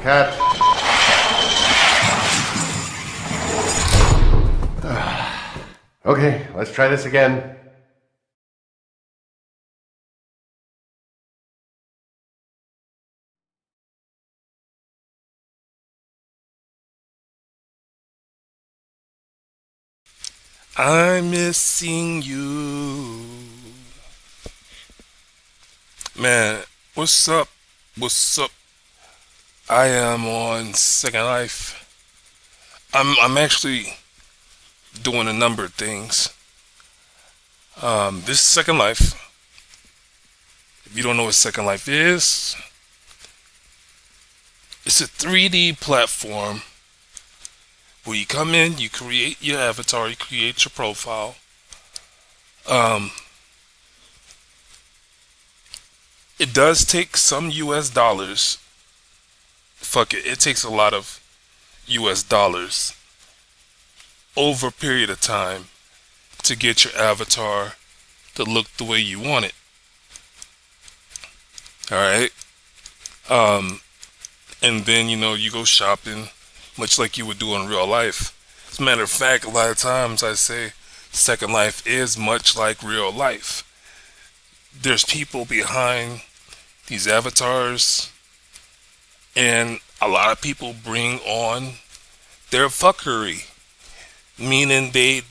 cat. Okay, let's try this again. I'm missing you. Man, what's up? What's up? I am on Second Life. I'm actually doing a number of things. This Second Life, if you don't know what Second Life is, it's a 3D platform where you come in, you create your avatar, you create your profile. Um, it does take some US dollars. Fuck it, it takes a lot of US dollars over a period of time to get your avatar to look the way you want it. Alright? And then, you go shopping, much like you would do in real life. As a matter of fact, a lot of times I say Second Life is much like real life. There's people behind these avatars, and a lot of people bring on their fuckery, meaning they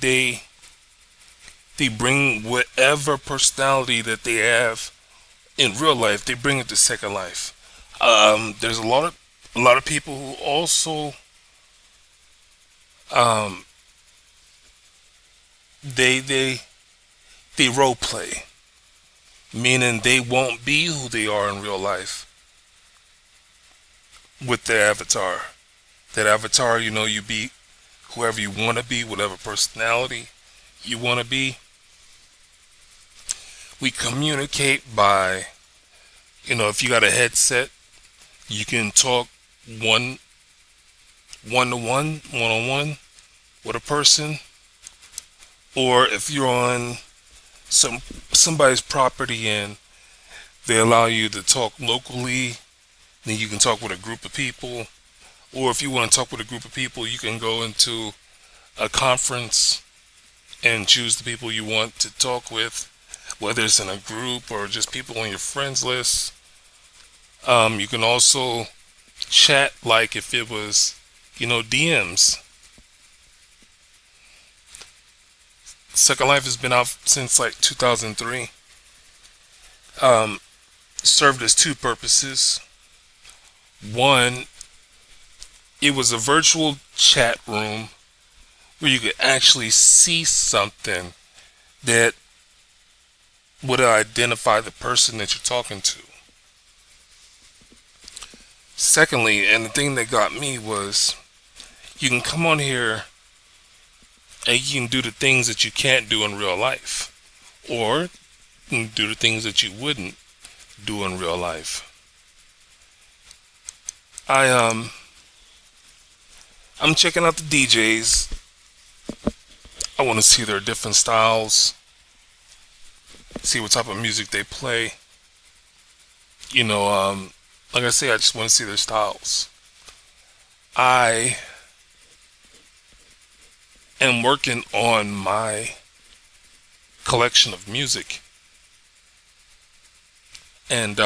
bring whatever personality that they have in real life, they bring it to Second Life. There's a lot of people who also they role play, meaning they won't be who they are in real life with their avatar. That avatar, you be whoever you want to be, whatever personality you want to be. We communicate by, if you got a headset, you can talk one-on-one with a person. Or if you're on somebody's property and they allow you to talk locally, then you can talk with a group of people. Or if you want to talk with a group of people, you can go into a conference and choose the people you want to talk with, whether it's in a group or just people on your friends list. You can also chat like if it was, DMs. Second Life has been out since like 2003. Served as two purposes. One, it was a virtual chat room where you could actually see something that would identify the person that you're talking to. Secondly, and the thing that got me was, you can come on here and you can do the things that you can't do in real life, or you can do the things that you wouldn't do in real life. I'm checking out the DJs. I want to see their different styles, see what type of music they play. Like I say, I just want to see their styles. I am working on my collection of music, and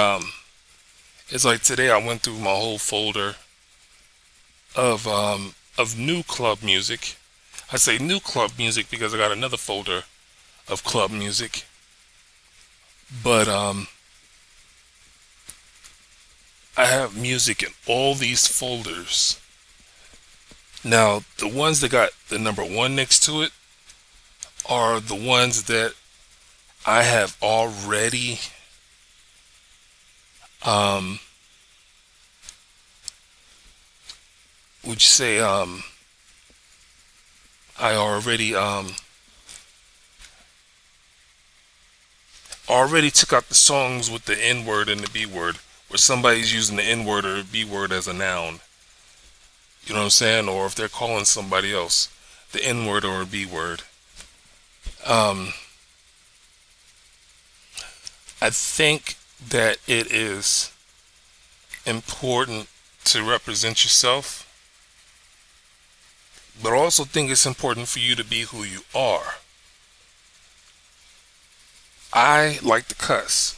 it's like today I went through my whole folder of new club music. I say new club music because I got another folder of club music, but I have music in all these folders. Now, the ones that got the number one next to it are the ones that I have already would you say I already took out the songs with the N word and the B word, where somebody's using the N word or the B word as a noun. You know what I'm saying? Or if they're calling somebody else the N word or a B word. I think that it is important to represent yourself, but I also think it's important for you to be who you are. I like to cuss.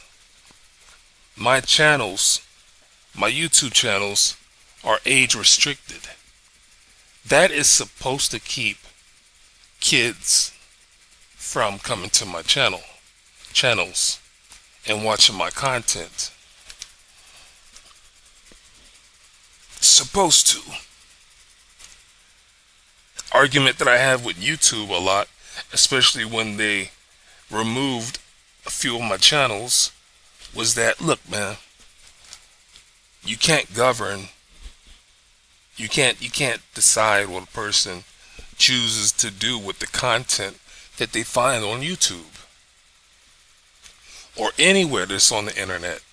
My channels, my YouTube channels, are age restricted. That is supposed to keep kids from coming to my channels and watching my content. Supposed to. Argument that I have with YouTube a lot, especially when they removed a few of my channels, was that, look, man, you can't govern, you can't decide what a person chooses to do with the content that they find on YouTube or anywhere that's on the internet.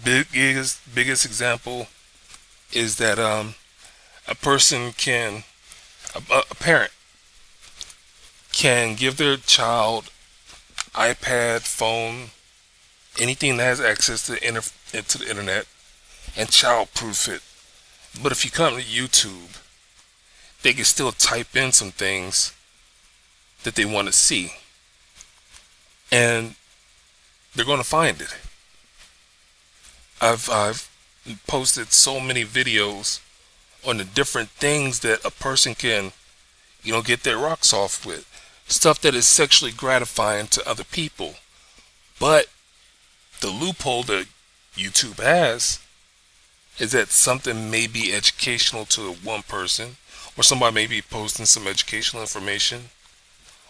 Biggest example is that a person can, a parent can give their child iPad, phone, anything that has access to the internet, and child-proof it. But if you come to YouTube, they can still type in some things that they want to see, and they're going to find it. I've posted so many videos on the different things that a person can, get their rocks off with. Stuff that is sexually gratifying to other people. But the loophole that YouTube has is that something may be educational to one person, or somebody may be posting some educational information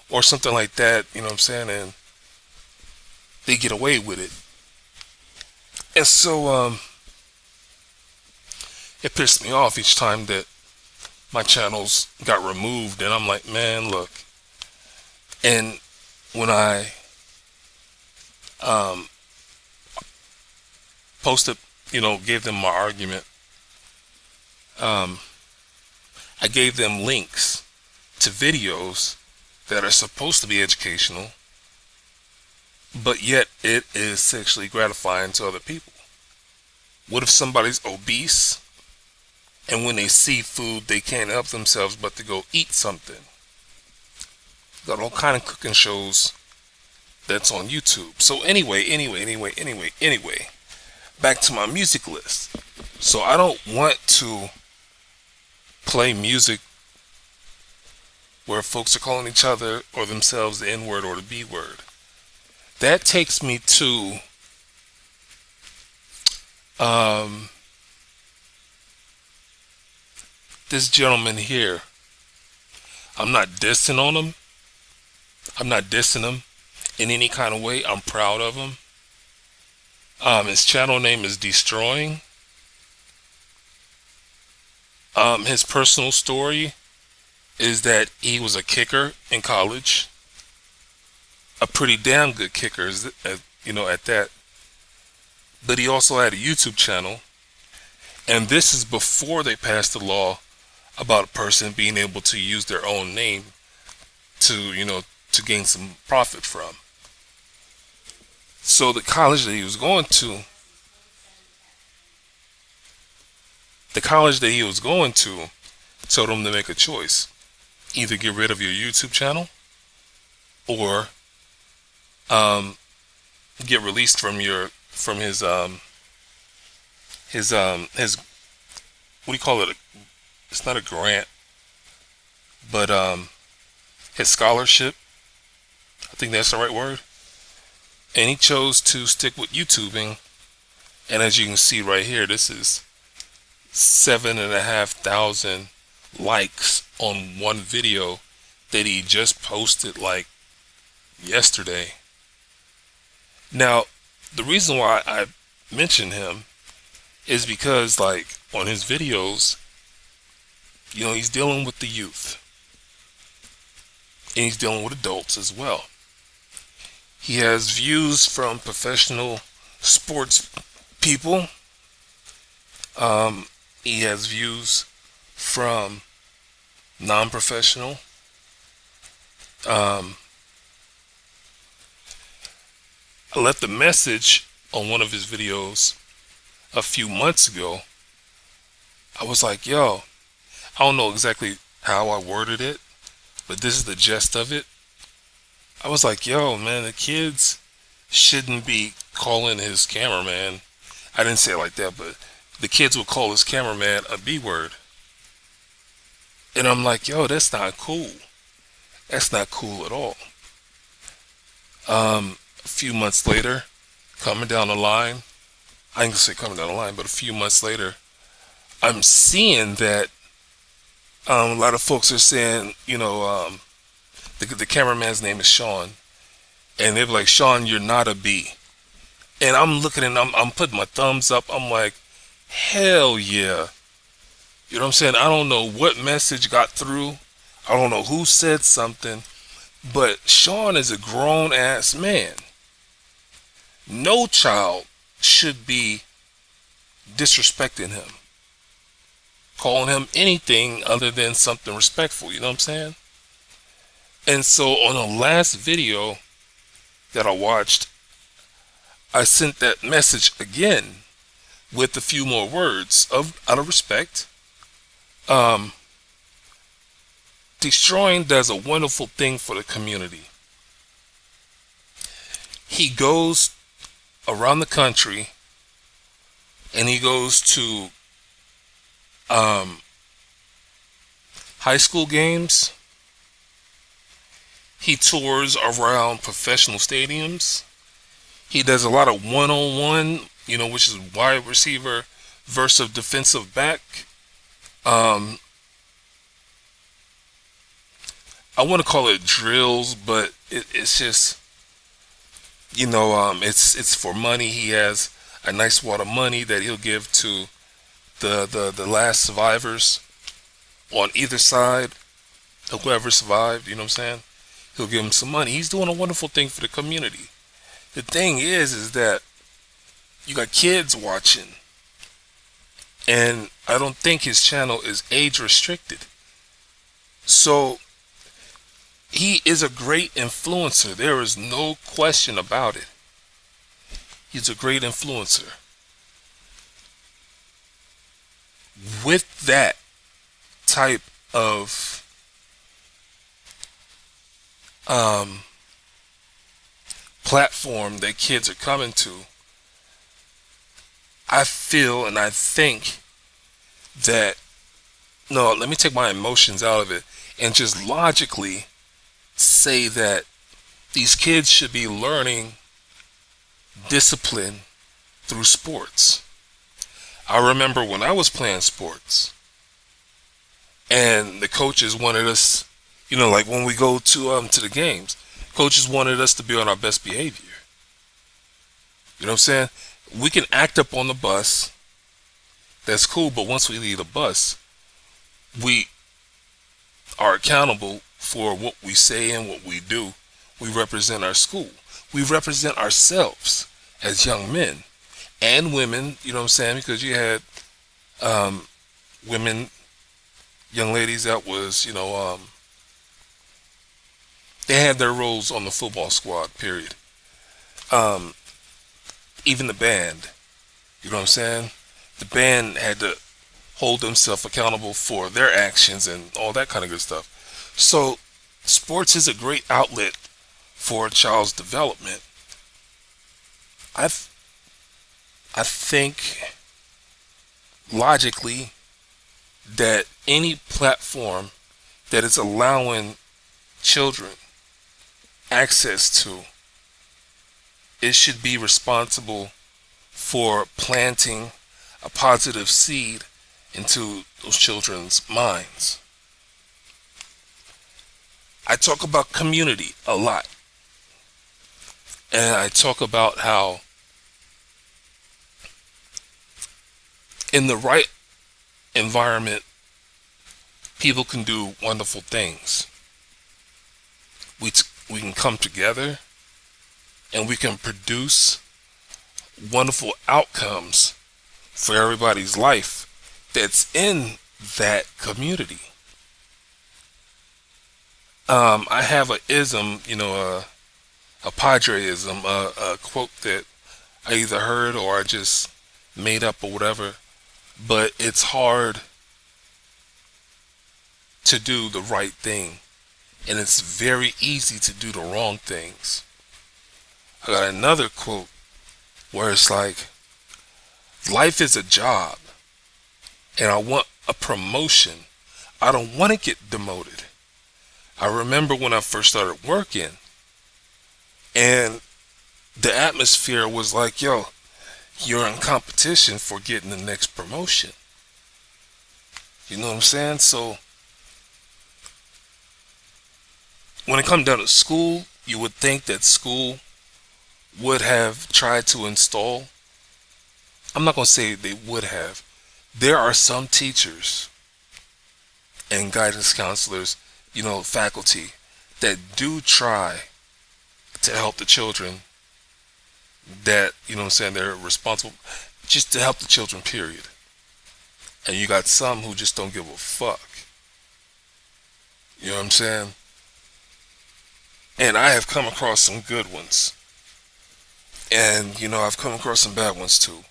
or something like that, you know what I'm saying, and they get away with it. And so it pissed me off each time that my channels got removed, and I'm like, man, look. And when I posted, gave them my argument, I gave them links to videos that are supposed to be educational, but yet it is sexually gratifying to other people. What if somebody's obese, and when they see food, they can't help themselves but to go eat something? Got all kind of cooking shows that's on YouTube. So anyway, back to my music list. So I don't want to play music where folks are calling each other or themselves the N-word or the B-word. That takes me to this gentleman here. I'm not dissing on him. I'm not dissing him in any kind of way. I'm proud of him. His channel name is Destroying. His personal story is that he was a kicker in college. A pretty damn good kicker, at that. But he also had a YouTube channel. And this is before they passed the law about a person being able to use their own name to gain some profit from. So the college that he was going to told him to make a choice. Either get rid of your YouTube channel or get released from his what do you call it? It's not a grant, but his scholarship. I think that's the right word. And he chose to stick with YouTubing. And as you can see right here, this is 7,500 likes on one video that he just posted like yesterday. Now, the reason why I mention him is because, like, on his videos, he's dealing with the youth. And he's dealing with adults as well. He has views from professional sports people. He has views from non-professional. I left a message on one of his videos a few months ago I was like, yo, I don't know exactly how I worded it, but this is the gist of it. I was like, yo, man, the kids shouldn't be calling his cameraman. I didn't say it like that, but the kids would call his cameraman a B word. And I'm like, yo, that's not cool. That's not cool at all. A few months later, coming down the line, I ain't gonna say coming down the line, but a few months later, I'm seeing that a lot of folks are saying, the cameraman's name is Sean, and they're like, Sean, you're not a B. And I'm looking and I'm putting my thumbs up. I'm like, hell yeah. You know what I'm saying? I don't know what message got through. I don't know who said something, but Sean is a grown ass man. No child should be disrespecting him, calling him anything other than something respectful. You know what I'm saying? And so on the last video that I watched, I sent that message again with a few more words out of respect. Destroying does a wonderful thing for the community. He goes around the country and he goes to high school games. He tours around professional stadiums. He does a lot of one-on-one, which is wide receiver versus defensive back. I want to call it drills, but it's just, it's for money. He has a nice wad of money that he'll give to the last survivors on either side, whoever survived. You know what I'm saying? He'll give him some money. He's doing a wonderful thing for the community. The thing is that you got kids watching, and I don't think his channel is age restricted. So he is a great influencer. There is no question about it. He's a great influencer. With that type of platform that kids are coming to, I feel and I think that, no, let me take my emotions out of it and just logically say that these kids should be learning discipline through sports. I remember when I was playing sports and the coaches wanted us, like when we go to the games, coaches wanted us to be on our best behavior. You know what I'm saying? We can act up on the bus. That's cool, but once we leave the bus, we are accountable for what we say and what we do. We represent our school. We represent ourselves as young men and women, you know what I'm saying? Because you had women, young ladies that was, they had their roles on the football squad, period. Even the band, you know what I'm saying? The band had to hold themselves accountable for their actions and all that kind of good stuff. So sports is a great outlet for a child's development. I think logically that any platform that is allowing children access to, it should be responsible for planting a positive seed into those children's minds. I talk about community a lot. And I talk about how in the right environment, people can do wonderful things. We can come together and we can produce wonderful outcomes for everybody's life that's in that community. I have a ism, a podreyism, a quote that I either heard or I just made up or whatever. but it's hard to do the right thing, and it's very easy to do the wrong things. I got another quote where it's like, life is a job, and I want a promotion. I don't want to get demoted. I remember when I first started working, and the atmosphere was like, yo, you're in competition for getting the next promotion. You know what I'm saying? So when it comes down to school, you would think that school would have tried to install. I'm not going to say they would have. There are some teachers and guidance counselors, faculty, that do try to help the children that, they're responsible just to help the children, period. And you got some who just don't give a fuck. You know what I'm saying? And I have come across some good ones. And, I've come across some bad ones too.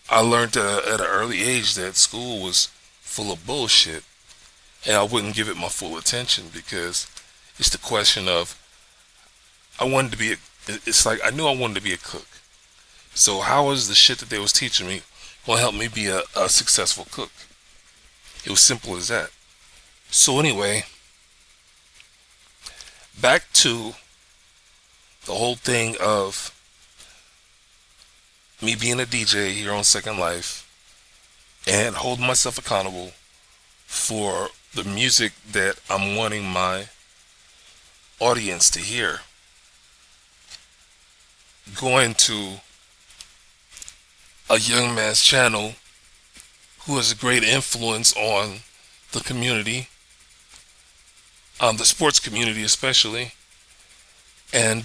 I learned at an early age that school was full of bullshit. And I wouldn't give it my full attention because it's the question of, I knew I wanted to be a cook. So how is the shit that they was teaching me going to help me be a successful cook? It was simple as that. So anyway, back to the whole thing of me being a DJ here on Second Life and holding myself accountable for the music that I'm wanting my audience to hear. Going to a young man's channel who has a great influence on the community, the sports community especially, and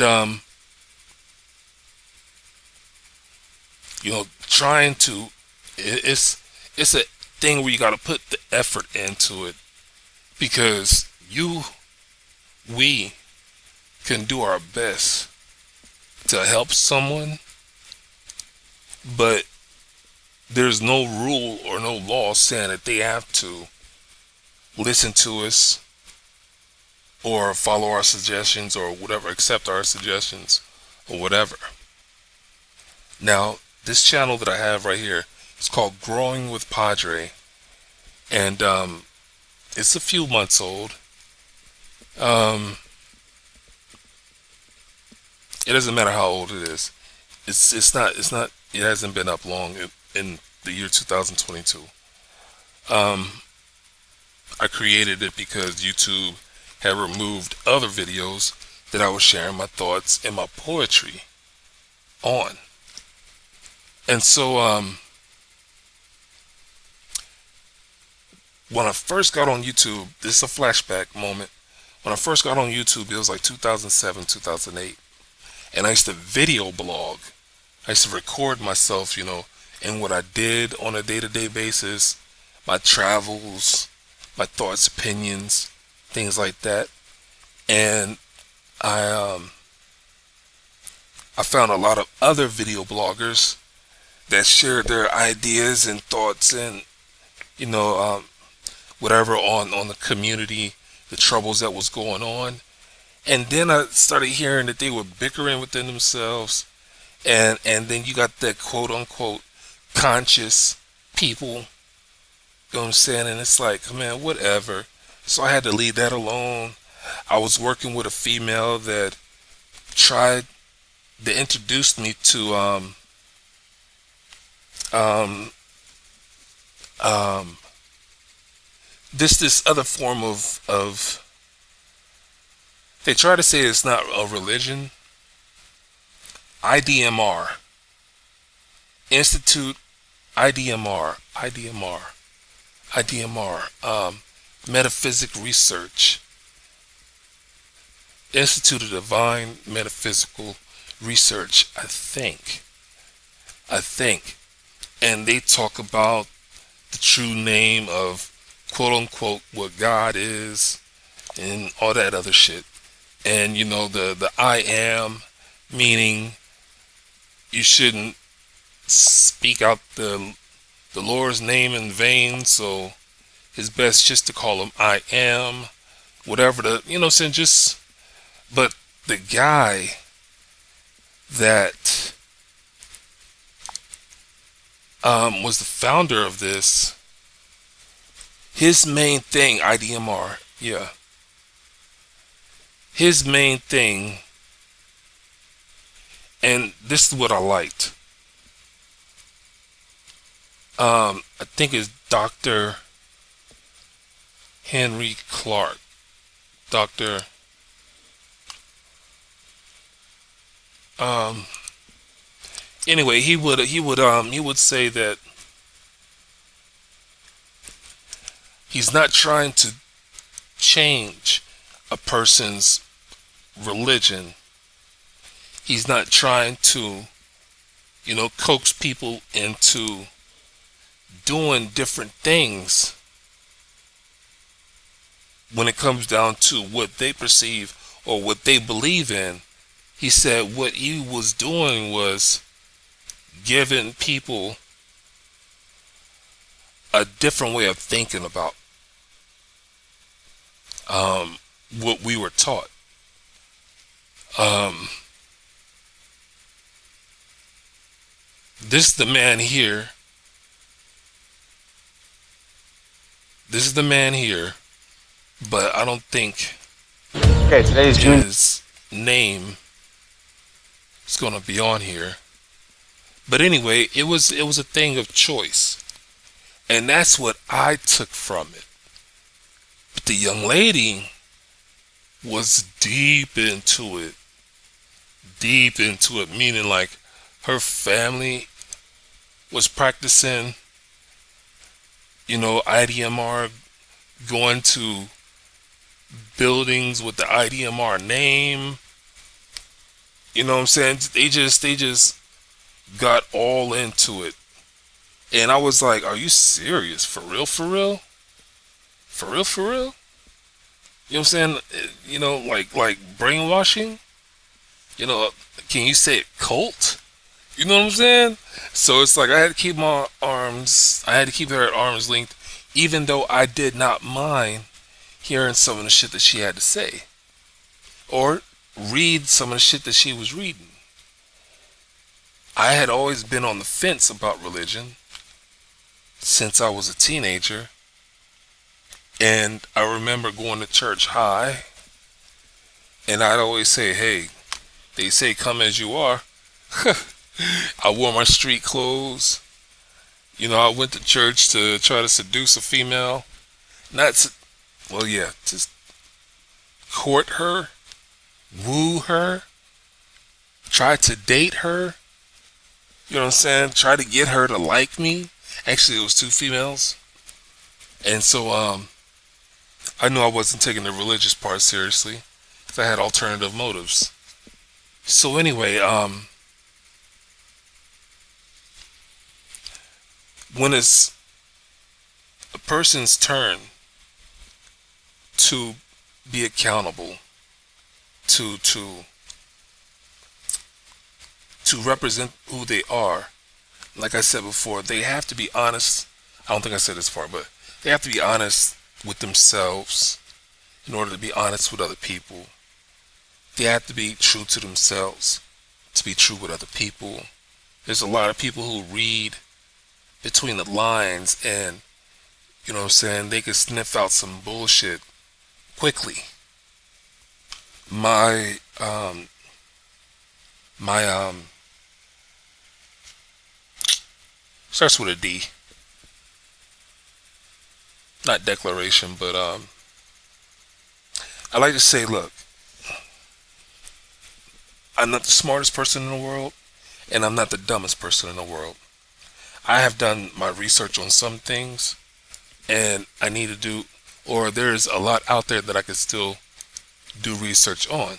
trying to, it's a thing where you got to put the effort into it, because we can do our best to help someone, but there's no rule or no law saying that they have to listen to us or follow our suggestions or whatever, accept our suggestions or whatever. Now, this channel that I have right here is called Growing with Podrey, and it's a few months old. It doesn't matter how old it is. It hasn't been up long in the year 2022. I created it because YouTube had removed other videos that I was sharing my thoughts and my poetry on. And so when I first got on YouTube, this is a flashback moment. When I first got on YouTube, it was like 2007, 2008. And I used to video blog. I used to record myself, and what I did on a day-to-day basis, my travels, my thoughts, opinions, things like that. And I found a lot of other video bloggers that shared their ideas and thoughts and, whatever on the community, the troubles that was going on. And then I started hearing that they were bickering within themselves. And then you got that quote unquote conscious people. You know what I'm saying? And it's like, man, whatever. So I had to leave that alone. I was working with a female that introduced me to this other form of they try to say it's not a religion. IDMR. Institute IDMR. Metaphysic Research. Institute of Divine Metaphysical Research, I think. And they talk about the true name of quote unquote what God is and all that other shit. And the I am, meaning you shouldn't speak out the the Lord's name in vain, so it's best just to call him I am, whatever the, you know what I'm saying, just, but the guy that was the founder of this, his main thing, IDMR, yeah, his main thing, and this is what I liked. I think it's Dr. Henrik Clarke. Dr. Anyway, he would say that he's not trying to change a person's religion. He's not trying to, coax people into doing different things when it comes down to what they perceive or what they believe in. He said what he was doing was giving people a different way of thinking about what we were taught. This is the man here. This is the man here, but I don't think today's June. His name is gonna be on here. But anyway, it was a thing of choice, and that's what I took from it. But the young lady was deep into it, meaning like her family was practicing, IDMR, going to buildings with the IDMR name. You know what I'm saying? They just got all into it. And I was like, are you serious? For real? For real? For real? For real? You know what I'm saying? Like brainwashing? Can you say it cult? You know what I'm saying? So it's like I had to keep her at arm's length, even though I did not mind hearing some of the shit that she had to say, or read some of the shit that she was reading. I had always been on the fence about religion since I was a teenager, and I remember going to church high, and I'd always say, hey, they say come as you are. I wore my street clothes. I went to church to try to seduce a female. Just court her, woo her, try to date her. You know what I'm saying? Try to get her to like me. Actually, it was two females. And so I knew I wasn't taking the religious part seriously, because I had alternative motives. So anyway, when it's a person's turn to be accountable, to represent who they are, like I said before, they have to be honest. I don't think I said this part, but they have to be honest with themselves in order to be honest with other people. They have to be true to themselves to be true with other people. There's a lot of people who read between the lines, and they can sniff out some bullshit quickly. My starts with a D. Not declaration, but I like to say, look, I'm not the smartest person in the world, and I'm not the dumbest person in the world. I have done my research on some things, and I need to do, or there's a lot out there that I could still do research on.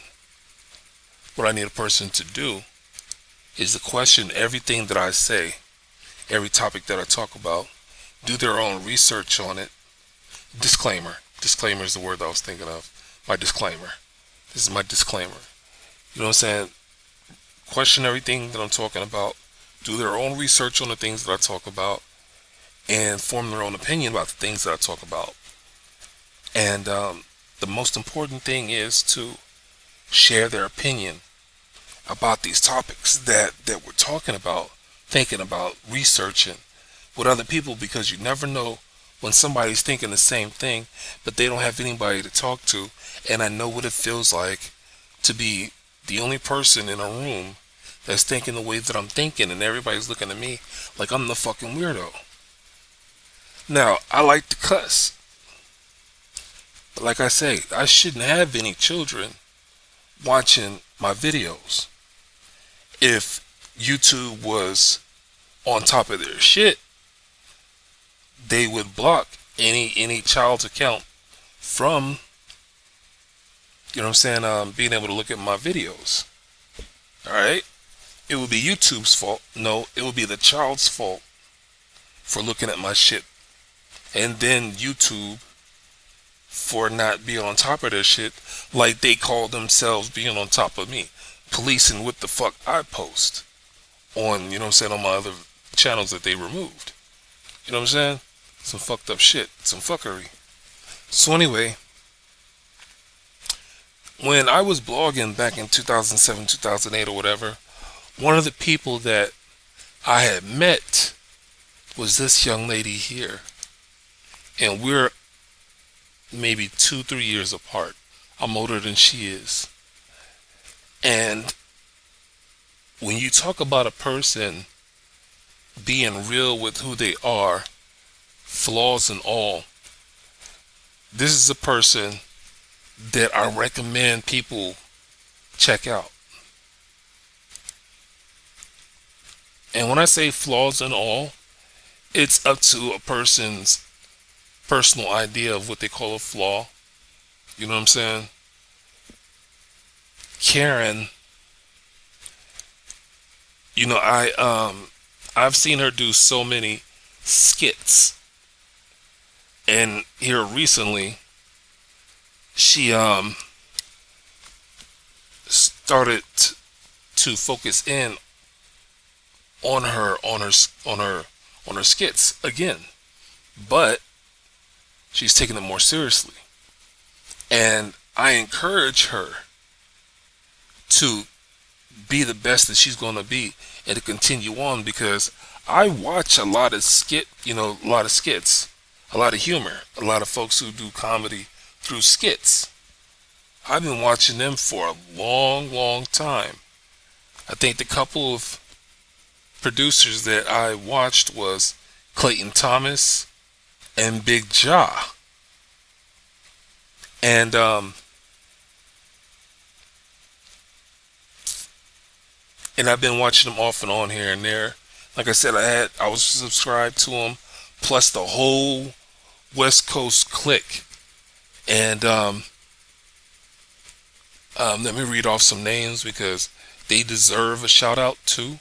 What I need a person to do is to question everything that I say, every topic that I talk about, do their own research on it. Disclaimer. Disclaimer is the word I was thinking of. My disclaimer. This is my disclaimer. You know what I'm saying? Question everything that I'm talking about. Do their own research on the things that I talk about. and form their own opinion about the things that I talk about. And the most important thing is to share their opinion about these topics that we're talking about, thinking about, researching with other people, because you never know when somebody's thinking the same thing, but they don't have anybody to talk to. And I know what it feels like to be the only person in a room that's thinking the way that I'm thinking, and everybody's looking at me like I'm the fucking weirdo. Now, I like to cuss, but like I say, I shouldn't have any children watching my videos. If YouTube was on top of their shit, they would block any child's account from, you know what I'm saying, being able to look at my videos. Alright? It would be YouTube's fault. No, it would be the child's fault for looking at my shit. And then YouTube for not being on top of their shit, like they call themselves being on top of me, policing what the fuck I post on, you know what I'm saying, on my other channels that they removed. You know what I'm saying? Some fucked up shit, some fuckery. So anyway, when I was blogging back in 2007, 2008 or whatever, one of the people that I had met was this young lady here. And we're maybe 2-3 years apart. I'm older than she is. And when you talk about a person being real with who they are, flaws and all, this is a person that I recommend people check out. And when I say flaws and all, it's up to a person's personal idea of what they call a flaw. You know what I'm saying? Karen, you know, I've seen her do so many skits. And here recently, she started to focus in on her skits again, but she's taking it more seriously, and I encourage her to be the best that she's going to be and to continue on, because I watch a lot of skits, a lot of humor, a lot of folks who do comedy through skits. I've been watching them for a long time. I think the couple of producers that I watched was Clayton Thomas and Big Jaw. And I've been watching them off and on here and there. Like I said, I was subscribed to them, plus the whole West Coast clique. And let me read off some names because they deserve a shout out too.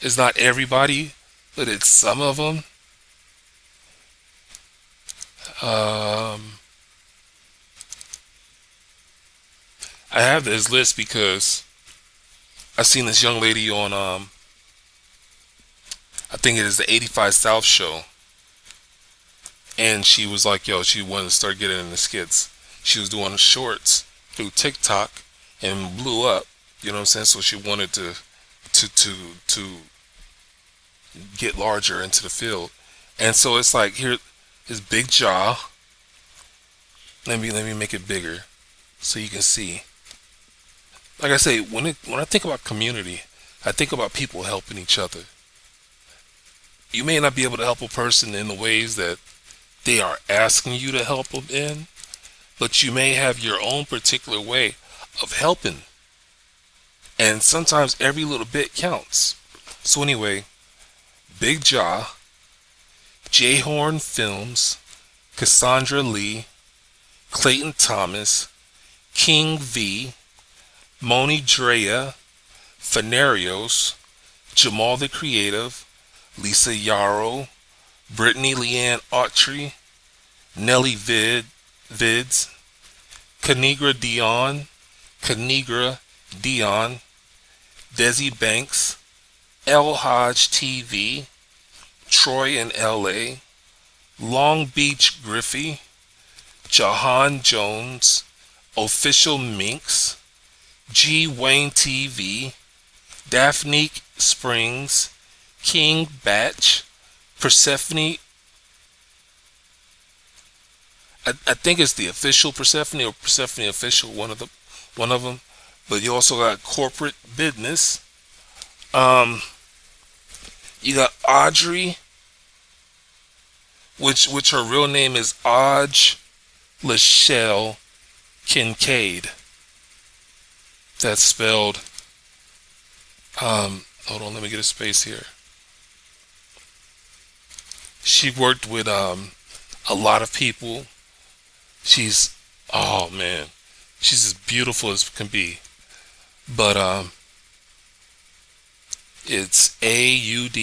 It's not everybody, but it's some of them. I have this list because I seen this young lady on I think it is the 85 South show, and she was like, yo, she wanted to start getting into skits. She was doing shorts through TikTok and blew up, you know what I'm saying? So she wanted to get larger into the field. And so it's like, here is Big Jaw. Let me make it bigger so you can see. Like I say, when I think about community, I think about people helping each other. You may not be able to help a person in the ways that they are asking you to help them in, but you may have your own particular way of helping. And sometimes every little bit counts. So anyway, Big Jaw, J-Horn Films, Cassandra Lee, Clayton Thomas, King V, Moni Drea, Fenarios, Jamal the Creative, Lisa Yarrow, Brittany Leanne Autry, Nelly Vids, Kanigra Dion, Desi Banks, El Hodge TV, Troy in LA, Long Beach Griffey, Jahan Jones, Official Minx, G Wayne TV, Daphne Springs, King Batch, Persephone. I think it's the official Persephone or Persephone official, one of them. But you also got Corporate Business. You got Audrey, which her real name is Aj Lachelle Kincaid. That's spelled. Hold on, let me get a space here. She worked with a lot of people. She's, oh man, she's as beautiful as can be. But it's AUD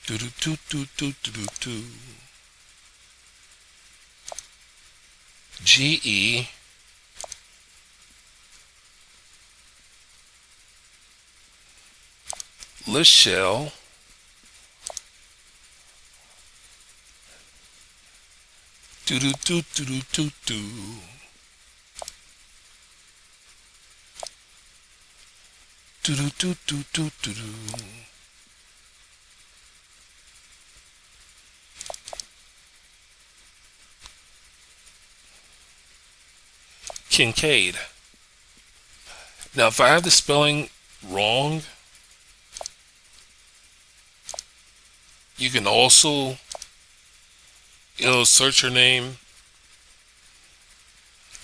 do do do do do do do GE Lachelle do do do do do do do do do do do do do do Kincaid. Now if I have the spelling wrong, you can also, search her name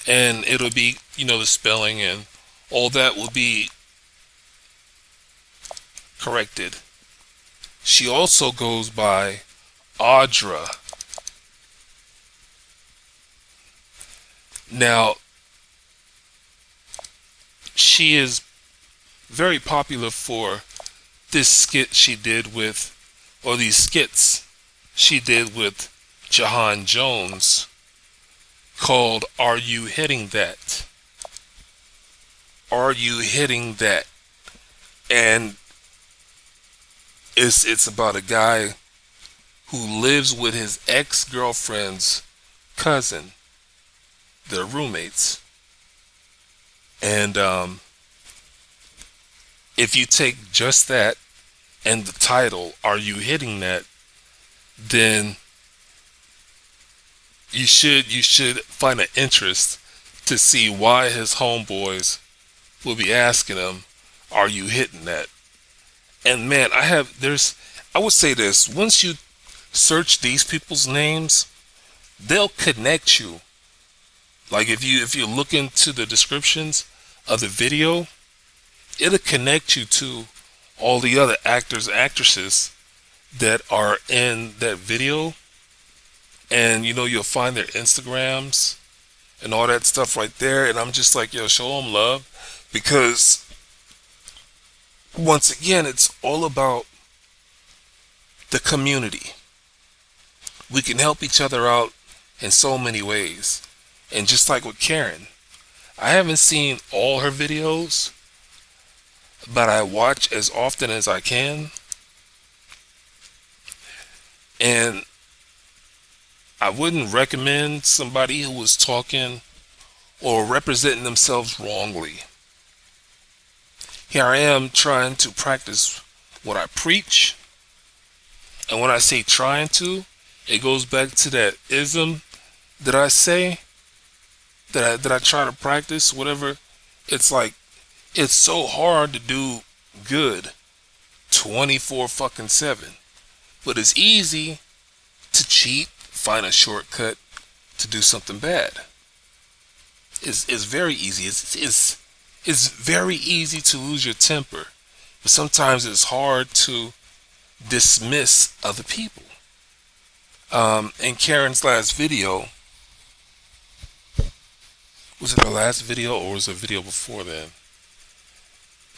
and it'll be, the spelling and all that will be corrected. She also goes by Audra. Now, she is very popular for this skit she did with, or these skits she did with Jahan Jones called Are You Hitting That? Are You Hitting That? And it's about a guy who lives with his ex-girlfriend's cousin. They're roommates. And if you take just that and the title, Are You Hitting That? Then you should find an interest to see why his homeboys will be asking him, Are you hitting that? And man, I would say this, once you search these people's names, they'll connect you. Like if you look into the descriptions of the video, it'll connect you to all the other actors and actresses that are in that video. And you'll find their Instagrams and all that stuff right there. And I'm just like, yo, show them love. Because once again, it's all about the community. We can help each other out in so many ways. And just like with Karen, I haven't seen all her videos, but I watch as often as I can. And I wouldn't recommend somebody who was talking or representing themselves wrongly. Here I am trying to practice what I preach. And when I say trying to, it goes back to that ism that I say, that I try to practice, whatever. It's like, it's so hard to do good 24/7. But it's easy to cheat, find a shortcut to do something bad. It's very easy. It's very easy to lose your temper. But sometimes it's hard to dismiss other people. In Karen's last video, was it her last video or was it a video before then?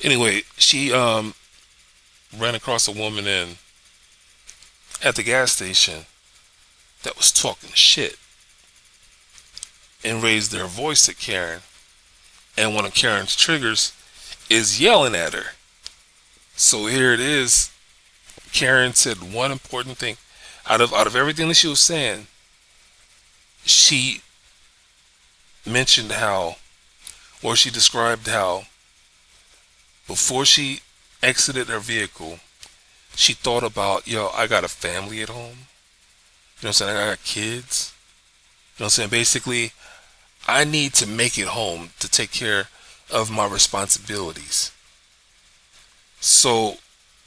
Anyway, she ran across a woman at the gas station that was talking shit and raised their voice at Karen. And one of Karen's triggers is yelling at her. So here it is. Karen said one important thing. Out of everything that she was saying, she mentioned how, or she described how, before she exited her vehicle, she thought about, yo, I got a family at home. You know what I'm saying? I got kids. You know what I'm saying? Basically, I need to make it home to take care of my responsibilities. So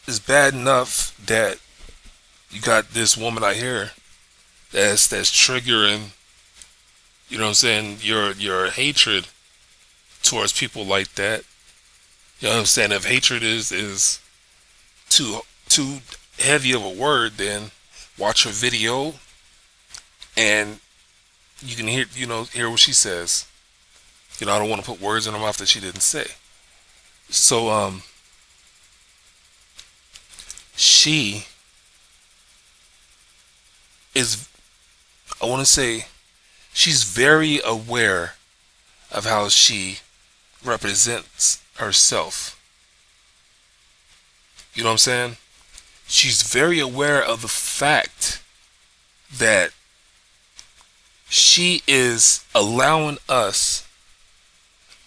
it's bad enough that you got this woman out here that's triggering, you know what I'm saying, your hatred towards people like that. You know what I'm saying? If hatred is too heavy of a word, then watch her video and you can hear what she says. I don't want to put words in her mouth that she didn't say. So she is, I want to say, she's very aware of how she represents herself. You know what I'm saying? She's very aware of the fact that she is allowing us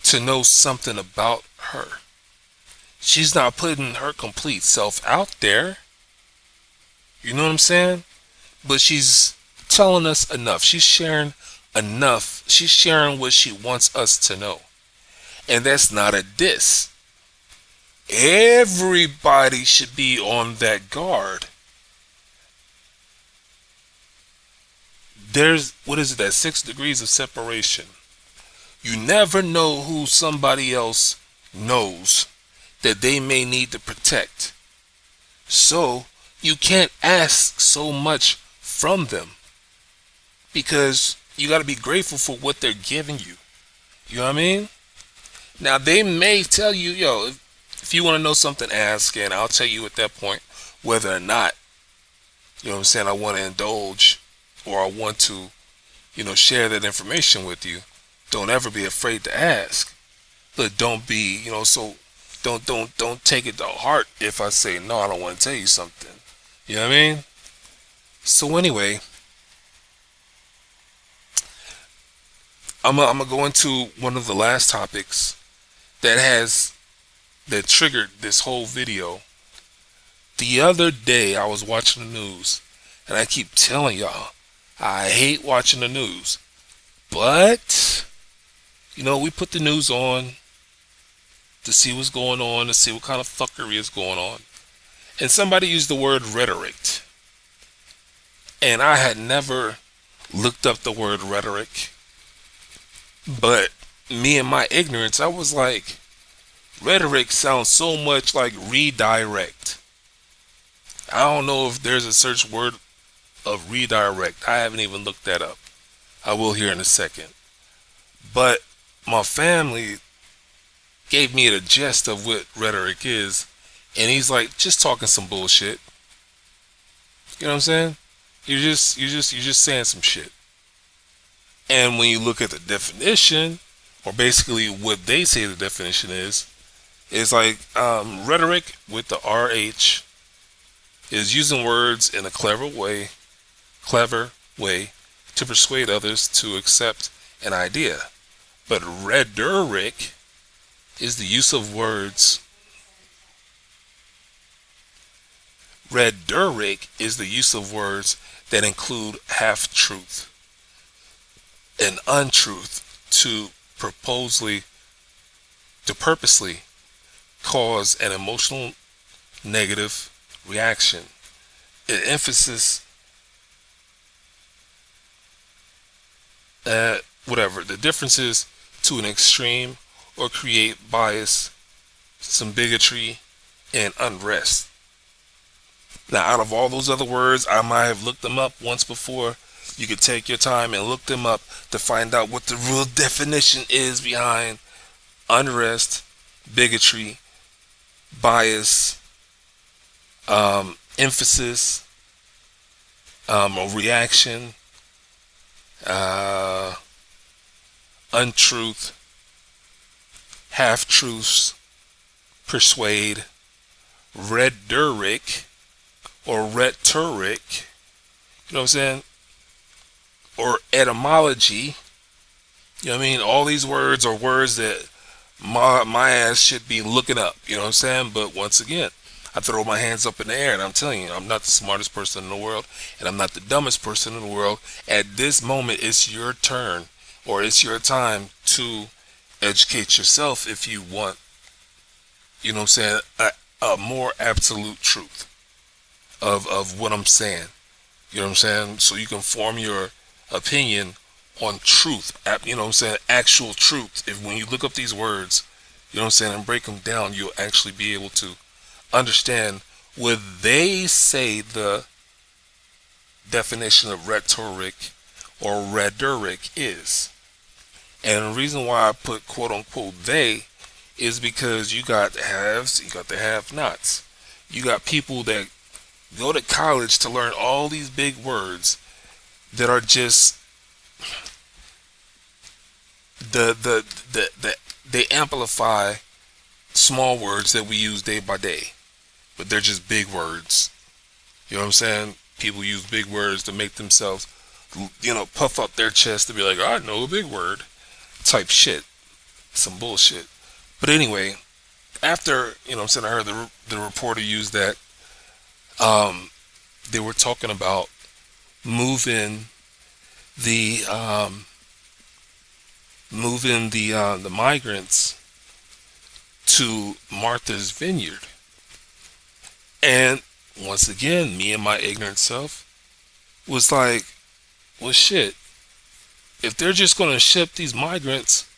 to know something about her. She's not putting her complete self out there. You know what I'm saying? But she's telling us enough. She's sharing enough. She's sharing what she wants us to know. And that's not a diss. Everybody should be on that guard. There's, what is it, that 6 degrees of separation. You never know who somebody else knows that they may need to protect. So you can't ask so much from them, because you got to be grateful for what they're giving you. You know what I mean? Now they may tell you, yo, if you want to know something, ask, and I'll tell you at that point whether or not, you know what I'm saying, I want to indulge or I want to, share that information with you. Don't ever be afraid to ask, but don't be, so don't take it to heart if I say no, I don't want to tell you something. You know what I mean? So anyway, I'm gonna go into one of the last topics that triggered this whole video. The other day I was watching the news, and I keep telling y'all I hate watching the news, but we put the news on to see what's going on, to see what kind of fuckery is going on. And somebody used the word rhetoric. And I had never looked up the word rhetoric. But me and my ignorance, I was like, rhetoric sounds so much like redirect. I don't know if there's a search word of redirect. I haven't even looked that up. I will here in a second. But my family gave me the gist of what rhetoric is, and he's like, just talking some bullshit. You know what I'm saying? You're just saying some shit. And when you look at the definition, or basically what they say the definition is like rhetoric with the RH is using words in a clever way to persuade others to accept an idea. But rhetoric is the use of words. Rhetoric is the use of words that include half-truth and untruth to purposely cause an emotional negative reaction. It emphasis the differences to an extreme or create bias, some bigotry, and unrest. Now, out of all those other words, I might have looked them up once before. You could take your time and look them up to find out what the real definition is behind unrest, bigotry, bias, emphasis, a reaction, untruth, half-truths, persuade, rhetoric, or rhetoric, you know what I'm saying, or etymology. You know what I mean? All these words are words that my ass should be looking up, you know what I'm saying? But once again, I throw my hands up in the air and I'm telling you, I'm not the smartest person in the world and I'm not the dumbest person in the world. At this moment, it's your turn, or it's your time to educate yourself if you want, you know what I'm saying, a more absolute truth of what I'm saying. You know what I'm saying? So you can form your opinion on truth, you know what I'm saying, actual truth. If when you look up these words, you know what I'm saying, and break them down, you'll actually be able to understand what they say the definition of rhetoric or rhetoric is. And the reason why I put quote unquote they is because you got the haves, you got the have-nots. You got people that go to college to learn all these big words that are just they amplify small words that we use day by day, but they're just big words. You know what I'm saying? People use big words to make themselves, you know, puff up their chest to be like, I know a big word type shit. Some bullshit. But anyway, after, you know what I'm saying, I heard the reporter use that, they were talking about moving the migrants to Martha's Vineyard. And once again, me and my ignorant self was like, well shit, if they're just going to ship these migrants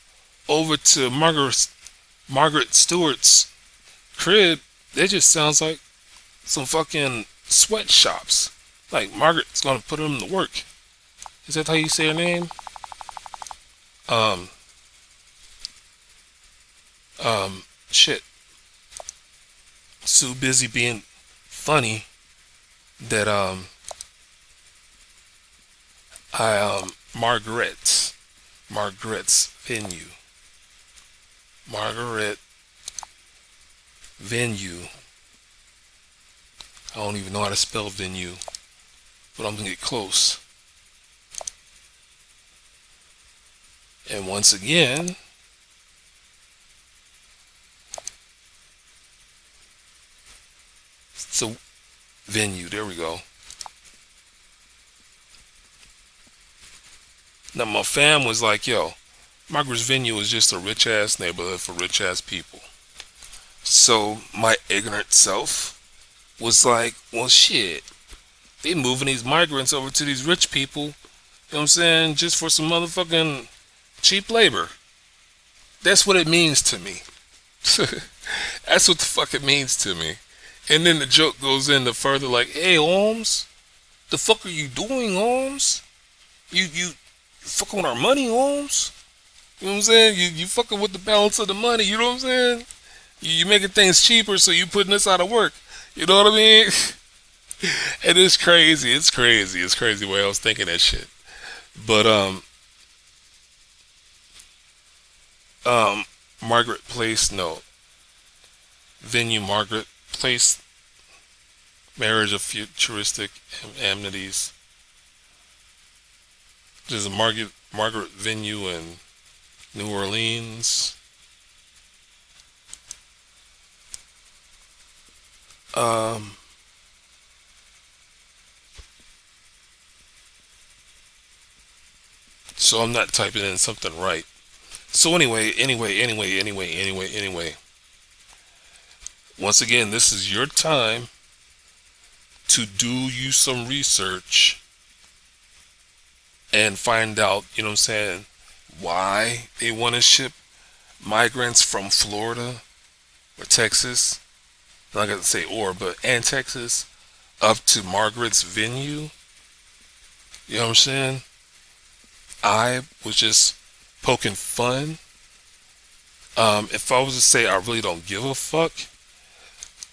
over to Margaret Stewart's crib, that just sounds like some fucking sweatshops. Like Margaret's going to put them to work. Is that how you say her name? Shit. So busy being funny that Margaret's venue. Margaret venue. I don't even know how to spell venue, but I'm gonna get close. And once again, so venue, there we go. Now my fam was like, yo, Margaret's Venue is just a rich ass neighborhood for rich ass people. So my ignorant self was like, well shit, they moving these migrants over to these rich people, you know what I'm saying, just for some motherfucking cheap labor. That's what it means to me. That's what the fuck it means to me. And then the joke goes into further like, hey Holmes, the fuck are you doing, Holmes? You fucking with our money, Holmes? You know what I'm saying? You fucking with the balance of the money, you know what I'm saying? You making things cheaper, so you putting us out of work. You know what I mean? And it's crazy. It's crazy the way I was thinking that shit. But Margaret Place, no. Venue Margaret Place, marriage of futuristic amenities. There's a Margaret Venue in New Orleans. So I'm not typing in something right. So anyway. Once again, this is your time to do you some research and find out, you know what I'm saying, why they want to ship migrants from Florida or Texas, I'm not going to say and Texas, up to Margaret's Venue. You know what I'm saying? I was just poking fun. If I was to say I really don't give a fuck,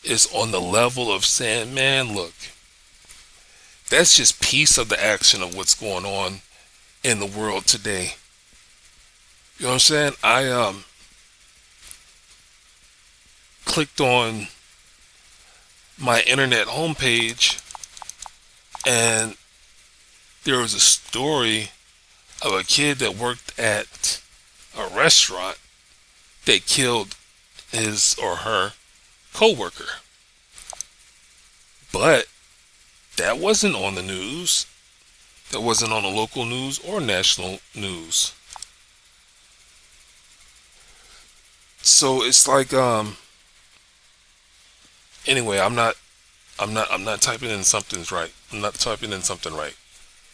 it's on the level of saying, man, look, that's just piece of the action of what's going on in the world today. You know what I'm saying? clicked on my internet homepage, and there was a story of a kid that worked at a restaurant that killed his or her coworker. But that wasn't on the news. That wasn't on the local news or national news. So it's like anyway, I'm not typing in something's right. I'm not typing in something right.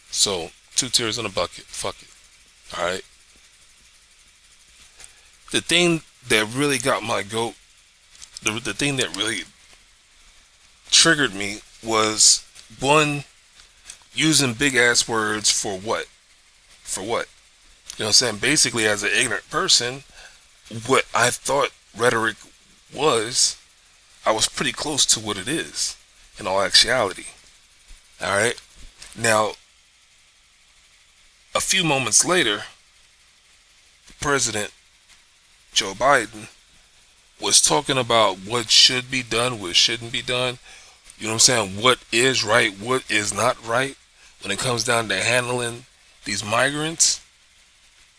So 2 tears in a bucket. Fuck it. All right. The thing that really got my goat, the thing that really triggered me was, one, using big ass words for what? For what? You know what I'm saying? Basically, as an ignorant person, what I thought rhetoric was, I was pretty close to what it is in all actuality. All right. Now, a few moments later, President Joe Biden was talking about what should be done, what shouldn't be done. You know what I'm saying? What is right, what is not right when it comes down to handling these migrants.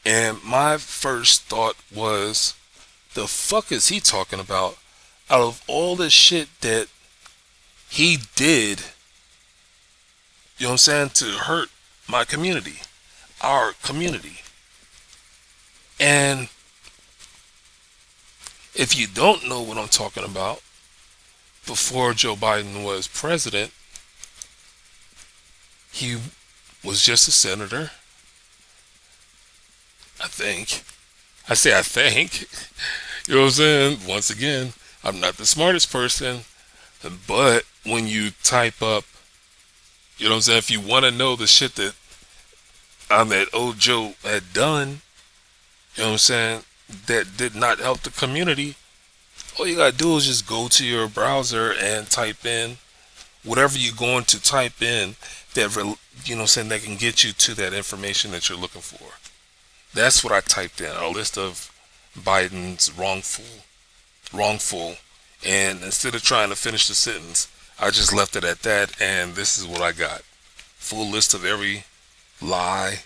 And my first thought was, the fuck is he talking about? Out of all the shit that he did, you know what I'm saying, to hurt my community, our community. And if you don't know what I'm talking about, before Joe Biden was president, he was just a senator, I think. I say I think. You know what I'm saying? Once again, I'm not the smartest person, but when you type up, you know what I'm saying, if you want to know the shit that that old Joe had done, you know what I'm saying, that did not help the community, all you gotta do is just go to your browser and type in whatever you're going to type in that, you know what I'm saying, that can get you to that information that you're looking for. That's what I typed in, a list of Biden's wrongful, and instead of trying to finish the sentence, I just left it at that, and this is what I got. Full list of every lie,